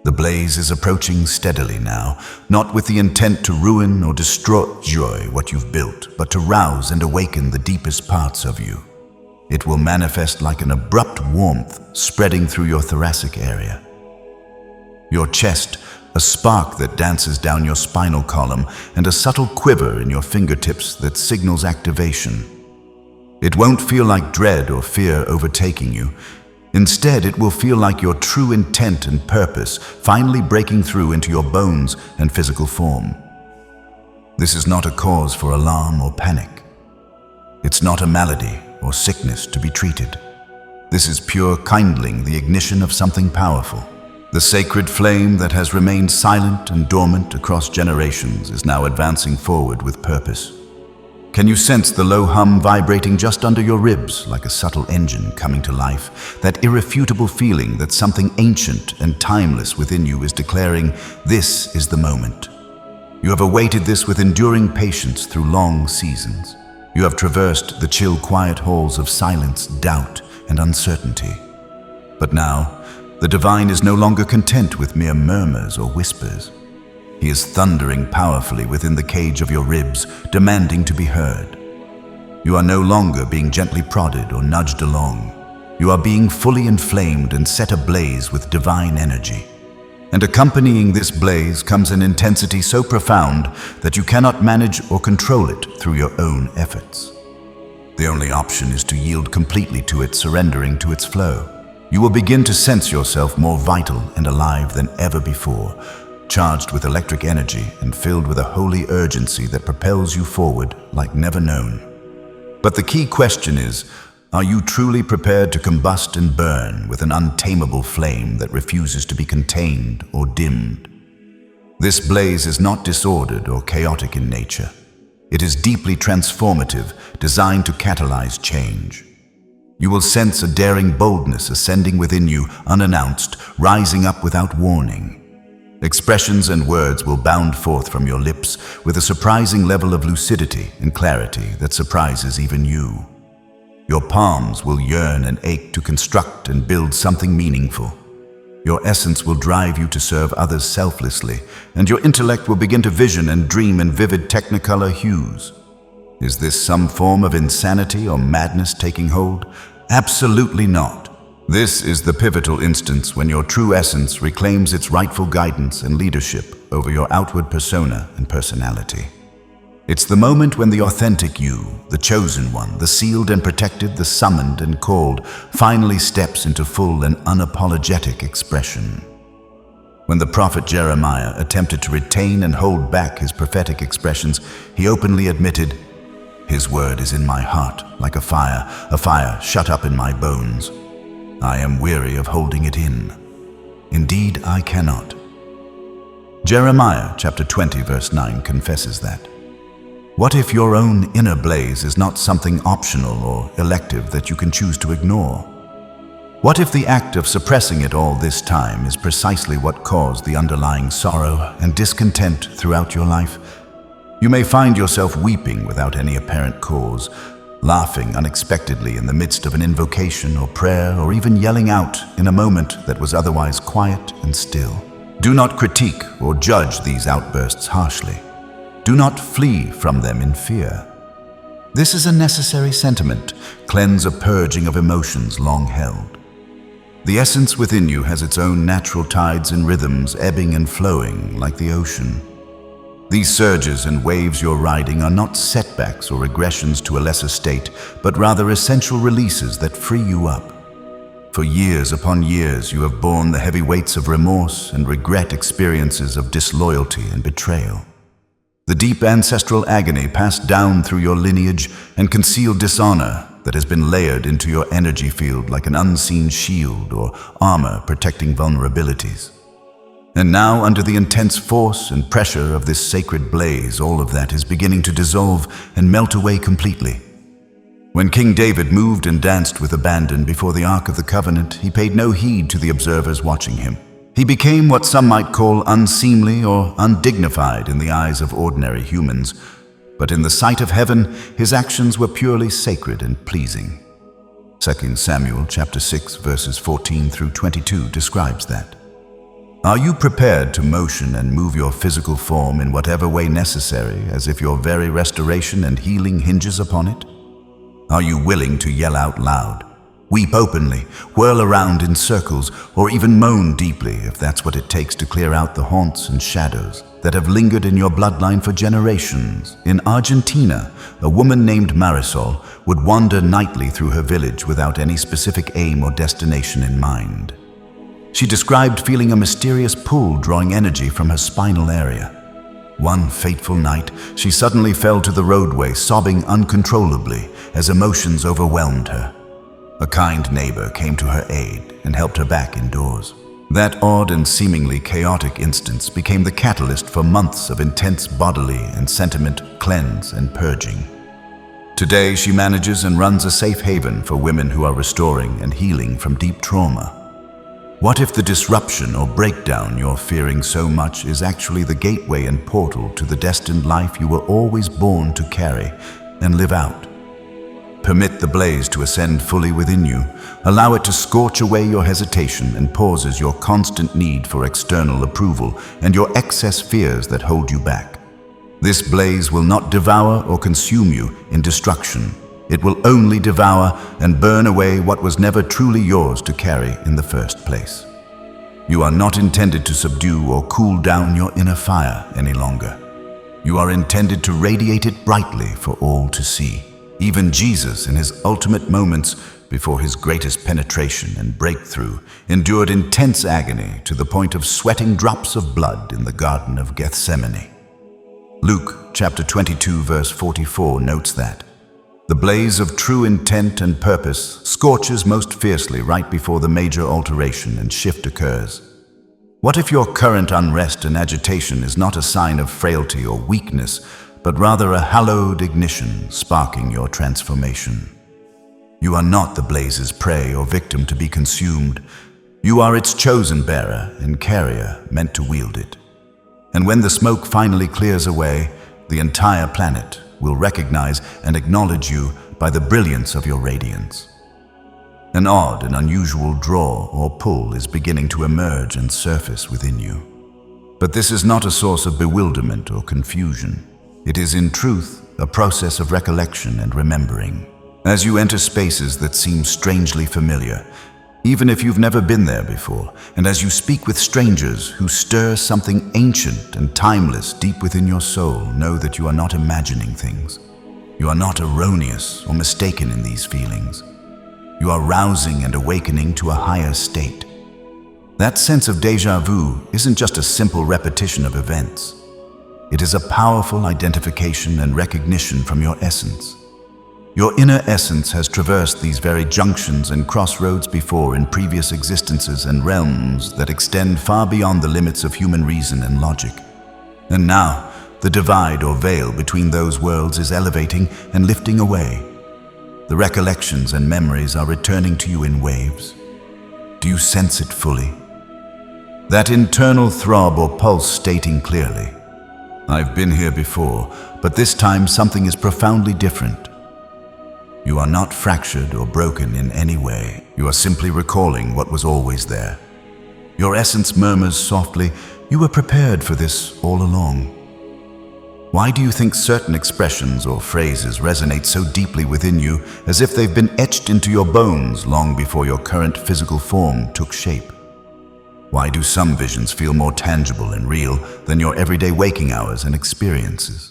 The blaze is approaching steadily now, not with the intent to ruin or destroy what you've built, but to rouse and awaken the deepest parts of you. It will manifest like an abrupt warmth spreading through your thoracic area. Your chest a spark that dances down your spinal column, and a subtle quiver in your fingertips that signals activation. It won't feel like dread or fear overtaking you. Instead, it will feel like your true intent and purpose finally breaking through into your bones and physical form. This is not a cause for alarm or panic. It's not a malady or sickness to be treated. This is pure kindling, the ignition of something powerful. The sacred flame that has remained silent and dormant across generations is now advancing forward with purpose. Can you sense the low hum vibrating just under your ribs like a subtle engine coming to life? That irrefutable feeling that something ancient and timeless within you is declaring, "This is the moment." You have awaited this with enduring patience through long seasons. You have traversed the chill, quiet halls of silence, doubt, and uncertainty. But now, the divine is no longer content with mere murmurs or whispers. He is thundering powerfully within the cage of your ribs, demanding to be heard. You are no longer being gently prodded or nudged along. You are being fully inflamed and set ablaze with divine energy. And accompanying this blaze comes an intensity so profound that you cannot manage or control it through your own efforts. The only option is to yield completely to it, surrendering to its flow. You will begin to sense yourself more vital and alive than ever before, charged with electric energy and filled with a holy urgency that propels you forward like never known. But the key question is, are you truly prepared to combust and burn with an untamable flame that refuses to be contained or dimmed? This blaze is not disordered or chaotic in nature. It is deeply transformative, designed to catalyze change. You will sense a daring boldness ascending within you, unannounced, rising up without warning. Expressions and words will bound forth from your lips with a surprising level of lucidity and clarity that surprises even you. Your palms will yearn and ache to construct and build something meaningful. Your essence will drive you to serve others selflessly, and your intellect will begin to vision and dream in vivid technicolor hues. Is this some form of insanity or madness taking hold? Absolutely not. This is the pivotal instance when your true essence reclaims its rightful guidance and leadership over your outward persona and personality. It's the moment when the authentic you, the chosen one, the sealed and protected, the summoned and called, finally steps into full and unapologetic expression. When the prophet Jeremiah attempted to retain and hold back his prophetic expressions, he openly admitted, "His word is in my heart, like a fire shut up in my bones. I am weary of holding it in. Indeed, I cannot." Jeremiah chapter 20, verse 9 confesses that. What if your own inner blaze is not something optional or elective that you can choose to ignore? What if the act of suppressing it all this time is precisely what caused the underlying sorrow and discontent throughout your life? You may find yourself weeping without any apparent cause, laughing unexpectedly in the midst of an invocation or prayer, or even yelling out in a moment that was otherwise quiet and still. Do not critique or judge these outbursts harshly. Do not flee from them in fear. This is a necessary sentiment, cleanse a purging of emotions long held. The essence within you has its own natural tides and rhythms, ebbing and flowing like the ocean. These surges and waves you're riding are not setbacks or regressions to a lesser state, but rather essential releases that free you up. For years upon years, you have borne the heavy weights of remorse and regret, experiences of disloyalty and betrayal. The deep ancestral agony passed down through your lineage and concealed dishonor that has been layered into your energy field like an unseen shield or armor protecting vulnerabilities. And now, under the intense force and pressure of this sacred blaze, all of that is beginning to dissolve and melt away completely. When King David moved and danced with abandon before the Ark of the Covenant, he paid no heed to the observers watching him. He became what some might call unseemly or undignified in the eyes of ordinary humans, but in the sight of heaven, his actions were purely sacred and pleasing. 2 Samuel chapter 6, verses 14 through 22 describes that. Are you prepared to motion and move your physical form in whatever way necessary, as if your very restoration and healing hinges upon it? Are you willing to yell out loud, Weep openly, whirl around in circles, or even moan deeply if that's what it takes to clear out the haunts and shadows that have lingered in your bloodline for generations. In Argentina, a woman named Marisol would wander nightly through her village without any specific aim or destination in mind. She described feeling a mysterious pull drawing energy from her spinal area. One fateful night, she suddenly fell to the roadway, sobbing uncontrollably as emotions overwhelmed her. A kind neighbor came to her aid and helped her back indoors. That odd and seemingly chaotic instance became the catalyst for months of intense bodily and sentimental cleanse and purging. Today, she manages and runs a safe haven for women who are restoring and healing from deep trauma. What if the disruption or breakdown you're fearing so much is actually the gateway and portal to the destined life you were always born to carry and live out? Permit the blaze to ascend fully within you. Allow it to scorch away your hesitation and pauses your constant need for external approval and your excess fears that hold you back. This blaze will not devour or consume you in destruction. It will only devour and burn away what was never truly yours to carry in the first place. You are not intended to subdue or cool down your inner fire any longer. You are intended to radiate it brightly for all to see. Even Jesus, in his ultimate moments before his greatest penetration and breakthrough, endured intense agony to the point of sweating drops of blood in the Garden of Gethsemane. Luke chapter 22 verse 44 notes that the blaze of true intent and purpose scorches most fiercely right before the major alteration and shift occurs. What if your current unrest and agitation is not a sign of frailty or weakness, but rather a hallowed ignition sparking your transformation? You are not the blaze's prey or victim to be consumed. You are its chosen bearer and carrier meant to wield it. And when the smoke finally clears away, the entire planet will recognize and acknowledge you by the brilliance of your radiance. An odd and unusual draw or pull is beginning to emerge and surface within you. But this is not a source of bewilderment or confusion. It is in truth a process of recollection and remembering. As you enter spaces that seem strangely familiar, even if you've never been there before, and as you speak with strangers who stir something ancient and timeless deep within your soul, know that you are not imagining things. You are not erroneous or mistaken in these feelings. You are rousing and awakening to a higher state. That sense of déjà vu isn't just a simple repetition of events. It is a powerful identification and recognition from your essence. Your inner essence has traversed these very junctions and crossroads before in previous existences and realms that extend far beyond the limits of human reason and logic. And now, the divide or veil between those worlds is elevating and lifting away. The recollections and memories are returning to you in waves. Do you sense it fully? That internal throb or pulse stating clearly, "I've been here before, but this time something is profoundly different." You are not fractured or broken in any way. You are simply recalling what was always there. Your essence murmurs softly, "You were prepared for this all along." Why do you think certain expressions or phrases resonate so deeply within you, as if they've been etched into your bones long before your current physical form took shape? Why do some visions feel more tangible and real than your everyday waking hours and experiences?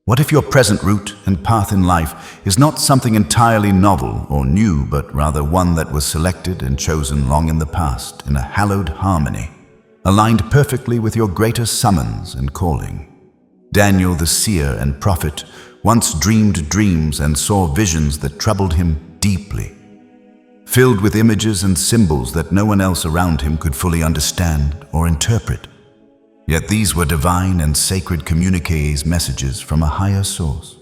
What if your present route and path in life is not something entirely novel or new, but rather one that was selected and chosen long in the past in a hallowed harmony, aligned perfectly with your greater summons and calling? Daniel the seer and prophet once dreamed dreams and saw visions that troubled him deeply, filled with images and symbols that no one else around him could fully understand or interpret. Yet these were divine and sacred communiques, messages from a higher source.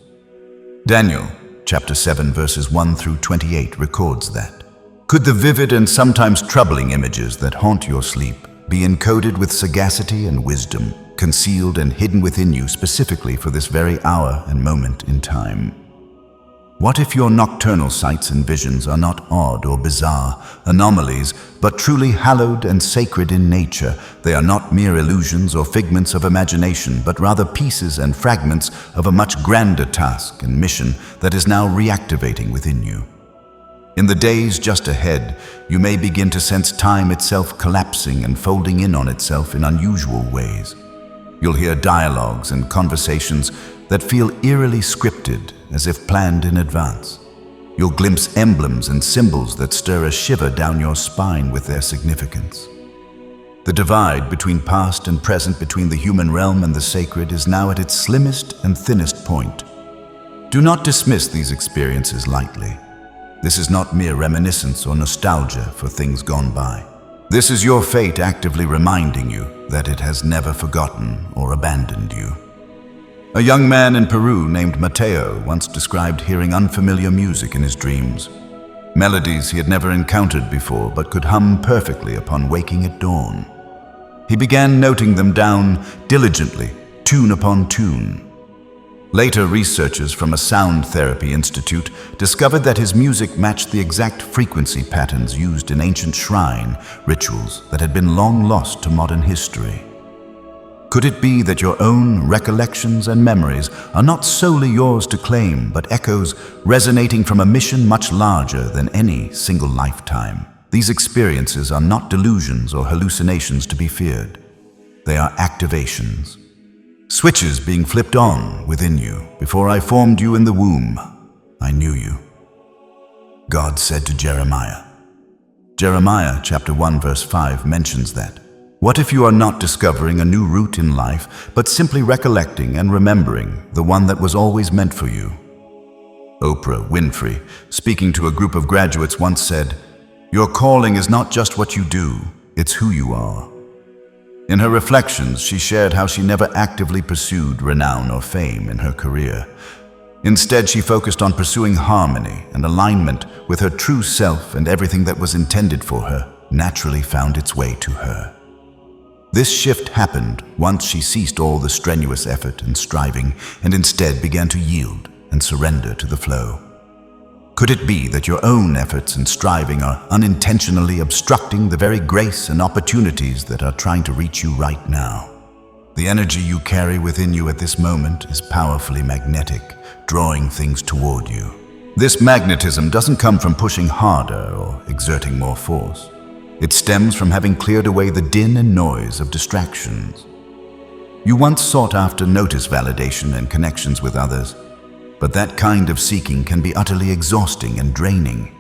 Daniel, chapter 7, verses 1 through 28 records that, "Could the vivid and sometimes troubling images that haunt your sleep be encoded with sagacity and wisdom, concealed and hidden within you specifically for this very hour and moment in time? What if your nocturnal sights and visions are not odd or bizarre anomalies, but truly hallowed and sacred in nature? They are not mere illusions or figments of imagination, but rather pieces and fragments of a much grander task and mission that is now reactivating within you. In the days just ahead, you may begin to sense time itself collapsing and folding in on itself in unusual ways. You'll hear dialogues and conversations that feel eerily scripted, as if planned in advance. You'll glimpse emblems and symbols that stir a shiver down your spine with their significance. The divide between past and present, between the human realm and the sacred, is now at its slimmest and thinnest point. Do not dismiss these experiences lightly. This is not mere reminiscence or nostalgia for things gone by. This is your fate actively reminding you that it has never forgotten or abandoned you. A young man in Peru named Mateo once described hearing unfamiliar music in his dreams. Melodies he had never encountered before but could hum perfectly upon waking at dawn. He began noting them down diligently, tune upon tune. Later, researchers from a sound therapy institute discovered that his music matched the exact frequency patterns used in ancient shrine rituals that had been long lost to modern history. Could it be that your own recollections and memories are not solely yours to claim, but echoes resonating from a mission much larger than any single lifetime? These experiences are not delusions or hallucinations to be feared. They are activations. Switches being flipped on within you. Before I formed you in the womb, I knew you. God said to Jeremiah. Jeremiah chapter 1 verse 5 mentions that. What if you are not discovering a new route in life, but simply recollecting and remembering the one that was always meant for you? Oprah Winfrey, speaking to a group of graduates, once said, "Your calling is not just what you do, it's who you are." In her reflections, she shared how she never actively pursued renown or fame in her career. Instead, she focused on pursuing harmony and alignment with her true self, and everything that was intended for her naturally found its way to her. This shift happened once she ceased all the strenuous effort and striving and instead began to yield and surrender to the flow. Could it be that your own efforts and striving are unintentionally obstructing the very grace and opportunities that are trying to reach you right now? The energy you carry within you at this moment is powerfully magnetic, drawing things toward you. This magnetism doesn't come from pushing harder or exerting more force. It stems from having cleared away the din and noise of distractions. You once sought after notice validation and connections with others, but that kind of seeking can be utterly exhausting and draining.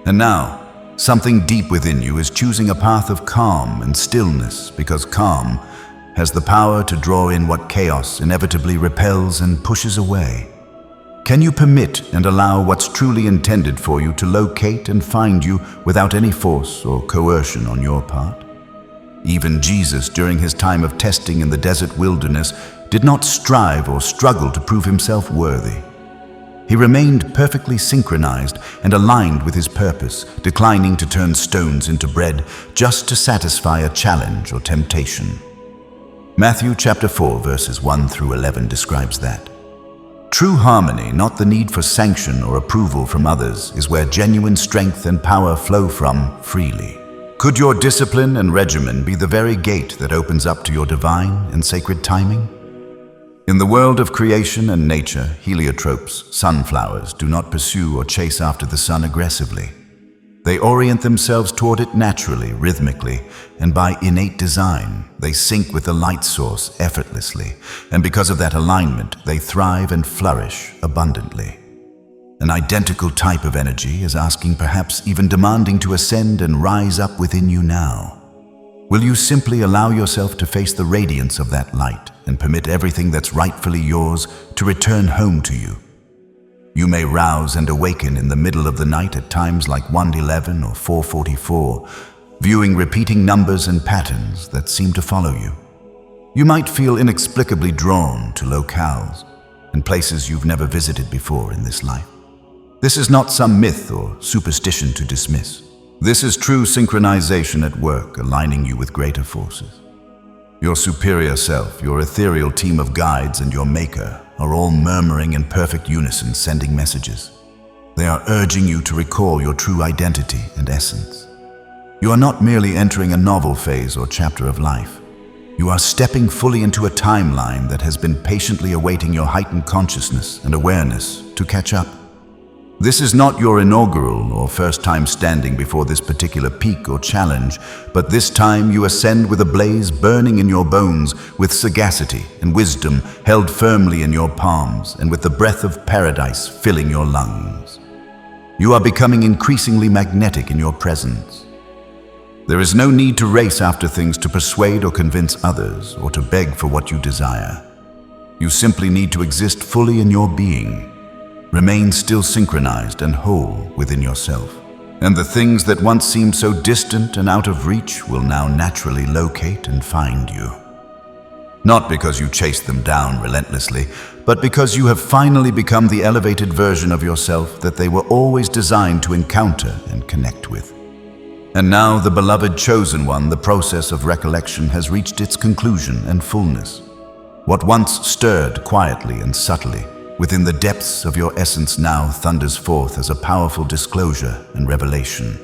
And now, something deep within you is choosing a path of calm and stillness, because calm has the power to draw in what chaos inevitably repels and pushes away. Can you permit and allow what's truly intended for you to locate and find you without any force or coercion on your part? Even Jesus, during his time of testing in the desert wilderness, did not strive or struggle to prove himself worthy. He remained perfectly synchronized and aligned with his purpose, declining to turn stones into bread just to satisfy a challenge or temptation. Matthew chapter 4 verses 1 through 11 describes that. True harmony, not the need for sanction or approval from others, is where genuine strength and power flow from freely. Could your discipline and regimen be the very gate that opens up to your divine and sacred timing? In the world of creation and nature, heliotropes, sunflowers, do not pursue or chase after the sun aggressively. They orient themselves toward it naturally, rhythmically, and by innate design, they sync with the light source effortlessly, and because of that alignment, they thrive and flourish abundantly. An identical type of energy is asking, perhaps even demanding, to ascend and rise up within you now. Will you simply allow yourself to face the radiance of that light and permit everything that's rightfully yours to return home to you? You may rouse and awaken in the middle of the night at times like 1:11 or 4:44, viewing repeating numbers and patterns that seem to follow you. You might feel inexplicably drawn to locales and places you've never visited before in this life. This is not some myth or superstition to dismiss. This is true synchronization at work, aligning you with greater forces. Your superior self, your ethereal team of guides, and your maker are all murmuring in perfect unison, sending messages. They are urging you to recall your true identity and essence. You are not merely entering a novel phase or chapter of life. You are stepping fully into a timeline that has been patiently awaiting your heightened consciousness and awareness to catch up. This is not your inaugural or first time standing before this particular peak or challenge, but this time you ascend with a blaze burning in your bones, with sagacity and wisdom held firmly in your palms, and with the breath of paradise filling your lungs. You are becoming increasingly magnetic in your presence. There is no need to race after things to persuade or convince others, or to beg for what you desire. You simply need to exist fully in your being. Remain still synchronized and whole within yourself. And the things that once seemed so distant and out of reach will now naturally locate and find you. Not because you chased them down relentlessly, but because you have finally become the elevated version of yourself that they were always designed to encounter and connect with. And now, the beloved chosen one, the process of recollection has reached its conclusion and fullness. What once stirred quietly and subtly within the depths of your essence now thunders forth as a powerful disclosure and revelation.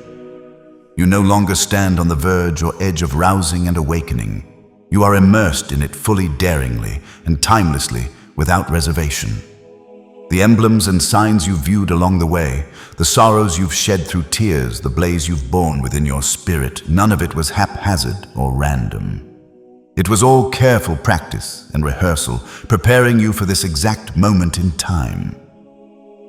You no longer stand on the verge or edge of rousing and awakening. You are immersed in it fully, daringly, and timelessly, without reservation. The emblems and signs you viewed along the way, the sorrows you've shed through tears, the blaze you've borne within your spirit, none of it was haphazard or random. It was all careful practice and rehearsal, preparing you for this exact moment in time.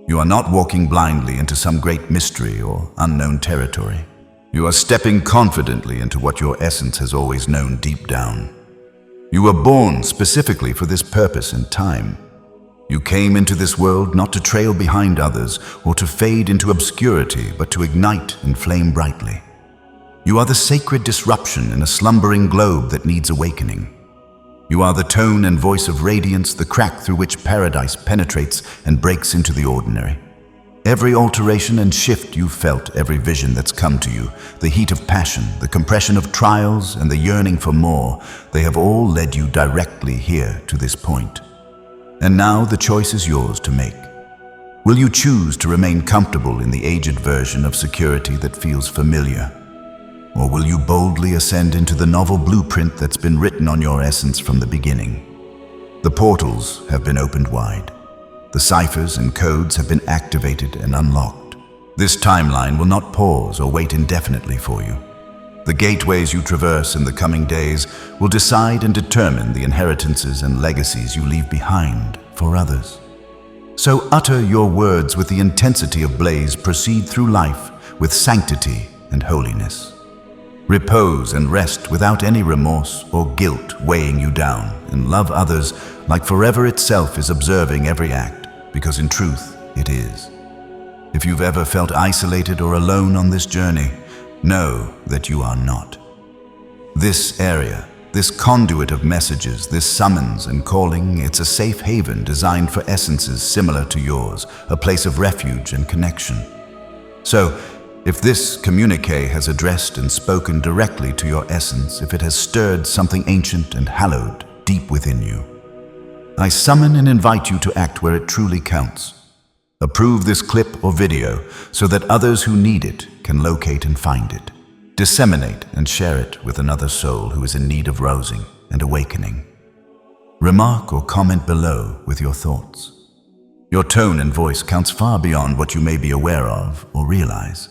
You are not walking blindly into some great mystery or unknown territory. You are stepping confidently into what your essence has always known deep down. You were born specifically for this purpose and time. You came into this world not to trail behind others or to fade into obscurity, but to ignite and flame brightly. You are the sacred disruption in a slumbering globe that needs awakening. You are the tone and voice of radiance, the crack through which paradise penetrates and breaks into the ordinary. Every alteration and shift you've felt, every vision that's come to you, the heat of passion, the compression of trials, and the yearning for more, they have all led you directly here to this point. And now the choice is yours to make. Will you choose to remain comfortable in the aged version of security that feels familiar? Or will you boldly ascend into the novel blueprint that's been written on your essence from the beginning? The portals have been opened wide. The ciphers and codes have been activated and unlocked. This timeline will not pause or wait indefinitely for you. The gateways you traverse in the coming days will decide and determine the inheritances and legacies you leave behind for others. So utter your words with the intensity of blaze, proceed through life with sanctity and holiness. Repose and rest without any remorse or guilt weighing you down, and love others like forever itself is observing every act, because in truth it is. If you've ever felt isolated or alone on this journey, know that you are not. This area, this conduit of messages, this summons and calling, it's a safe haven designed for essences similar to yours, a place of refuge and connection. So, if this communique has addressed and spoken directly to your essence, if it has stirred something ancient and hallowed deep within you, I summon and invite you to act where it truly counts. Approve this clip or video so that others who need it can locate and find it. Disseminate and share it with another soul who is in need of rousing and awakening. Remark or comment below with your thoughts. Your tone and voice counts far beyond what you may be aware of or realize.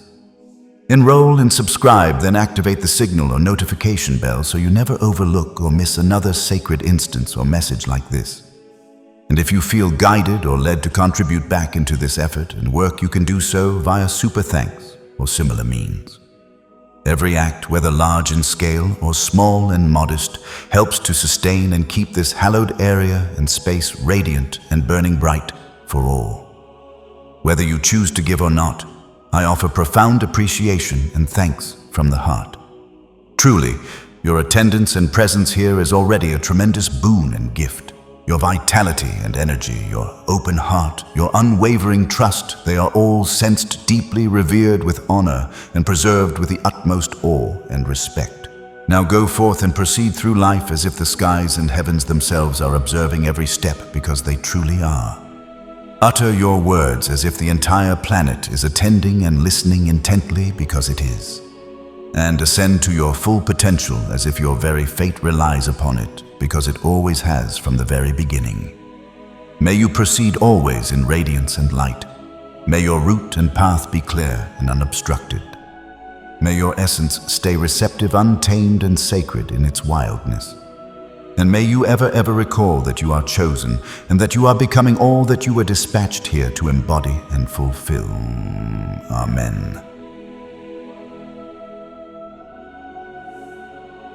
Enroll and subscribe, then activate the signal or notification bell so you never overlook or miss another sacred instance or message like this. And if you feel guided or led to contribute back into this effort and work, you can do so via super thanks or similar means. Every act, whether large in scale or small and modest, helps to sustain and keep this hallowed area and space radiant and burning bright for all. Whether you choose to give or not, I offer profound appreciation and thanks from the heart. Truly, your attendance and presence here is already a tremendous boon and gift. Your vitality and energy, your open heart, your unwavering trust, they are all sensed deeply, revered with honor, and preserved with the utmost awe and respect. Now go forth and proceed through life as if the skies and heavens themselves are observing every step, because they truly are. Utter your words as if the entire planet is attending and listening intently, because it is. And ascend to your full potential as if your very fate relies upon it, because it always has from the very beginning. May you proceed always in radiance and light. May your route and path be clear and unobstructed. May your essence stay receptive, untamed, and sacred in its wildness. And may you ever recall that you are chosen and that you are becoming all that you were dispatched here to embody and fulfill. Amen.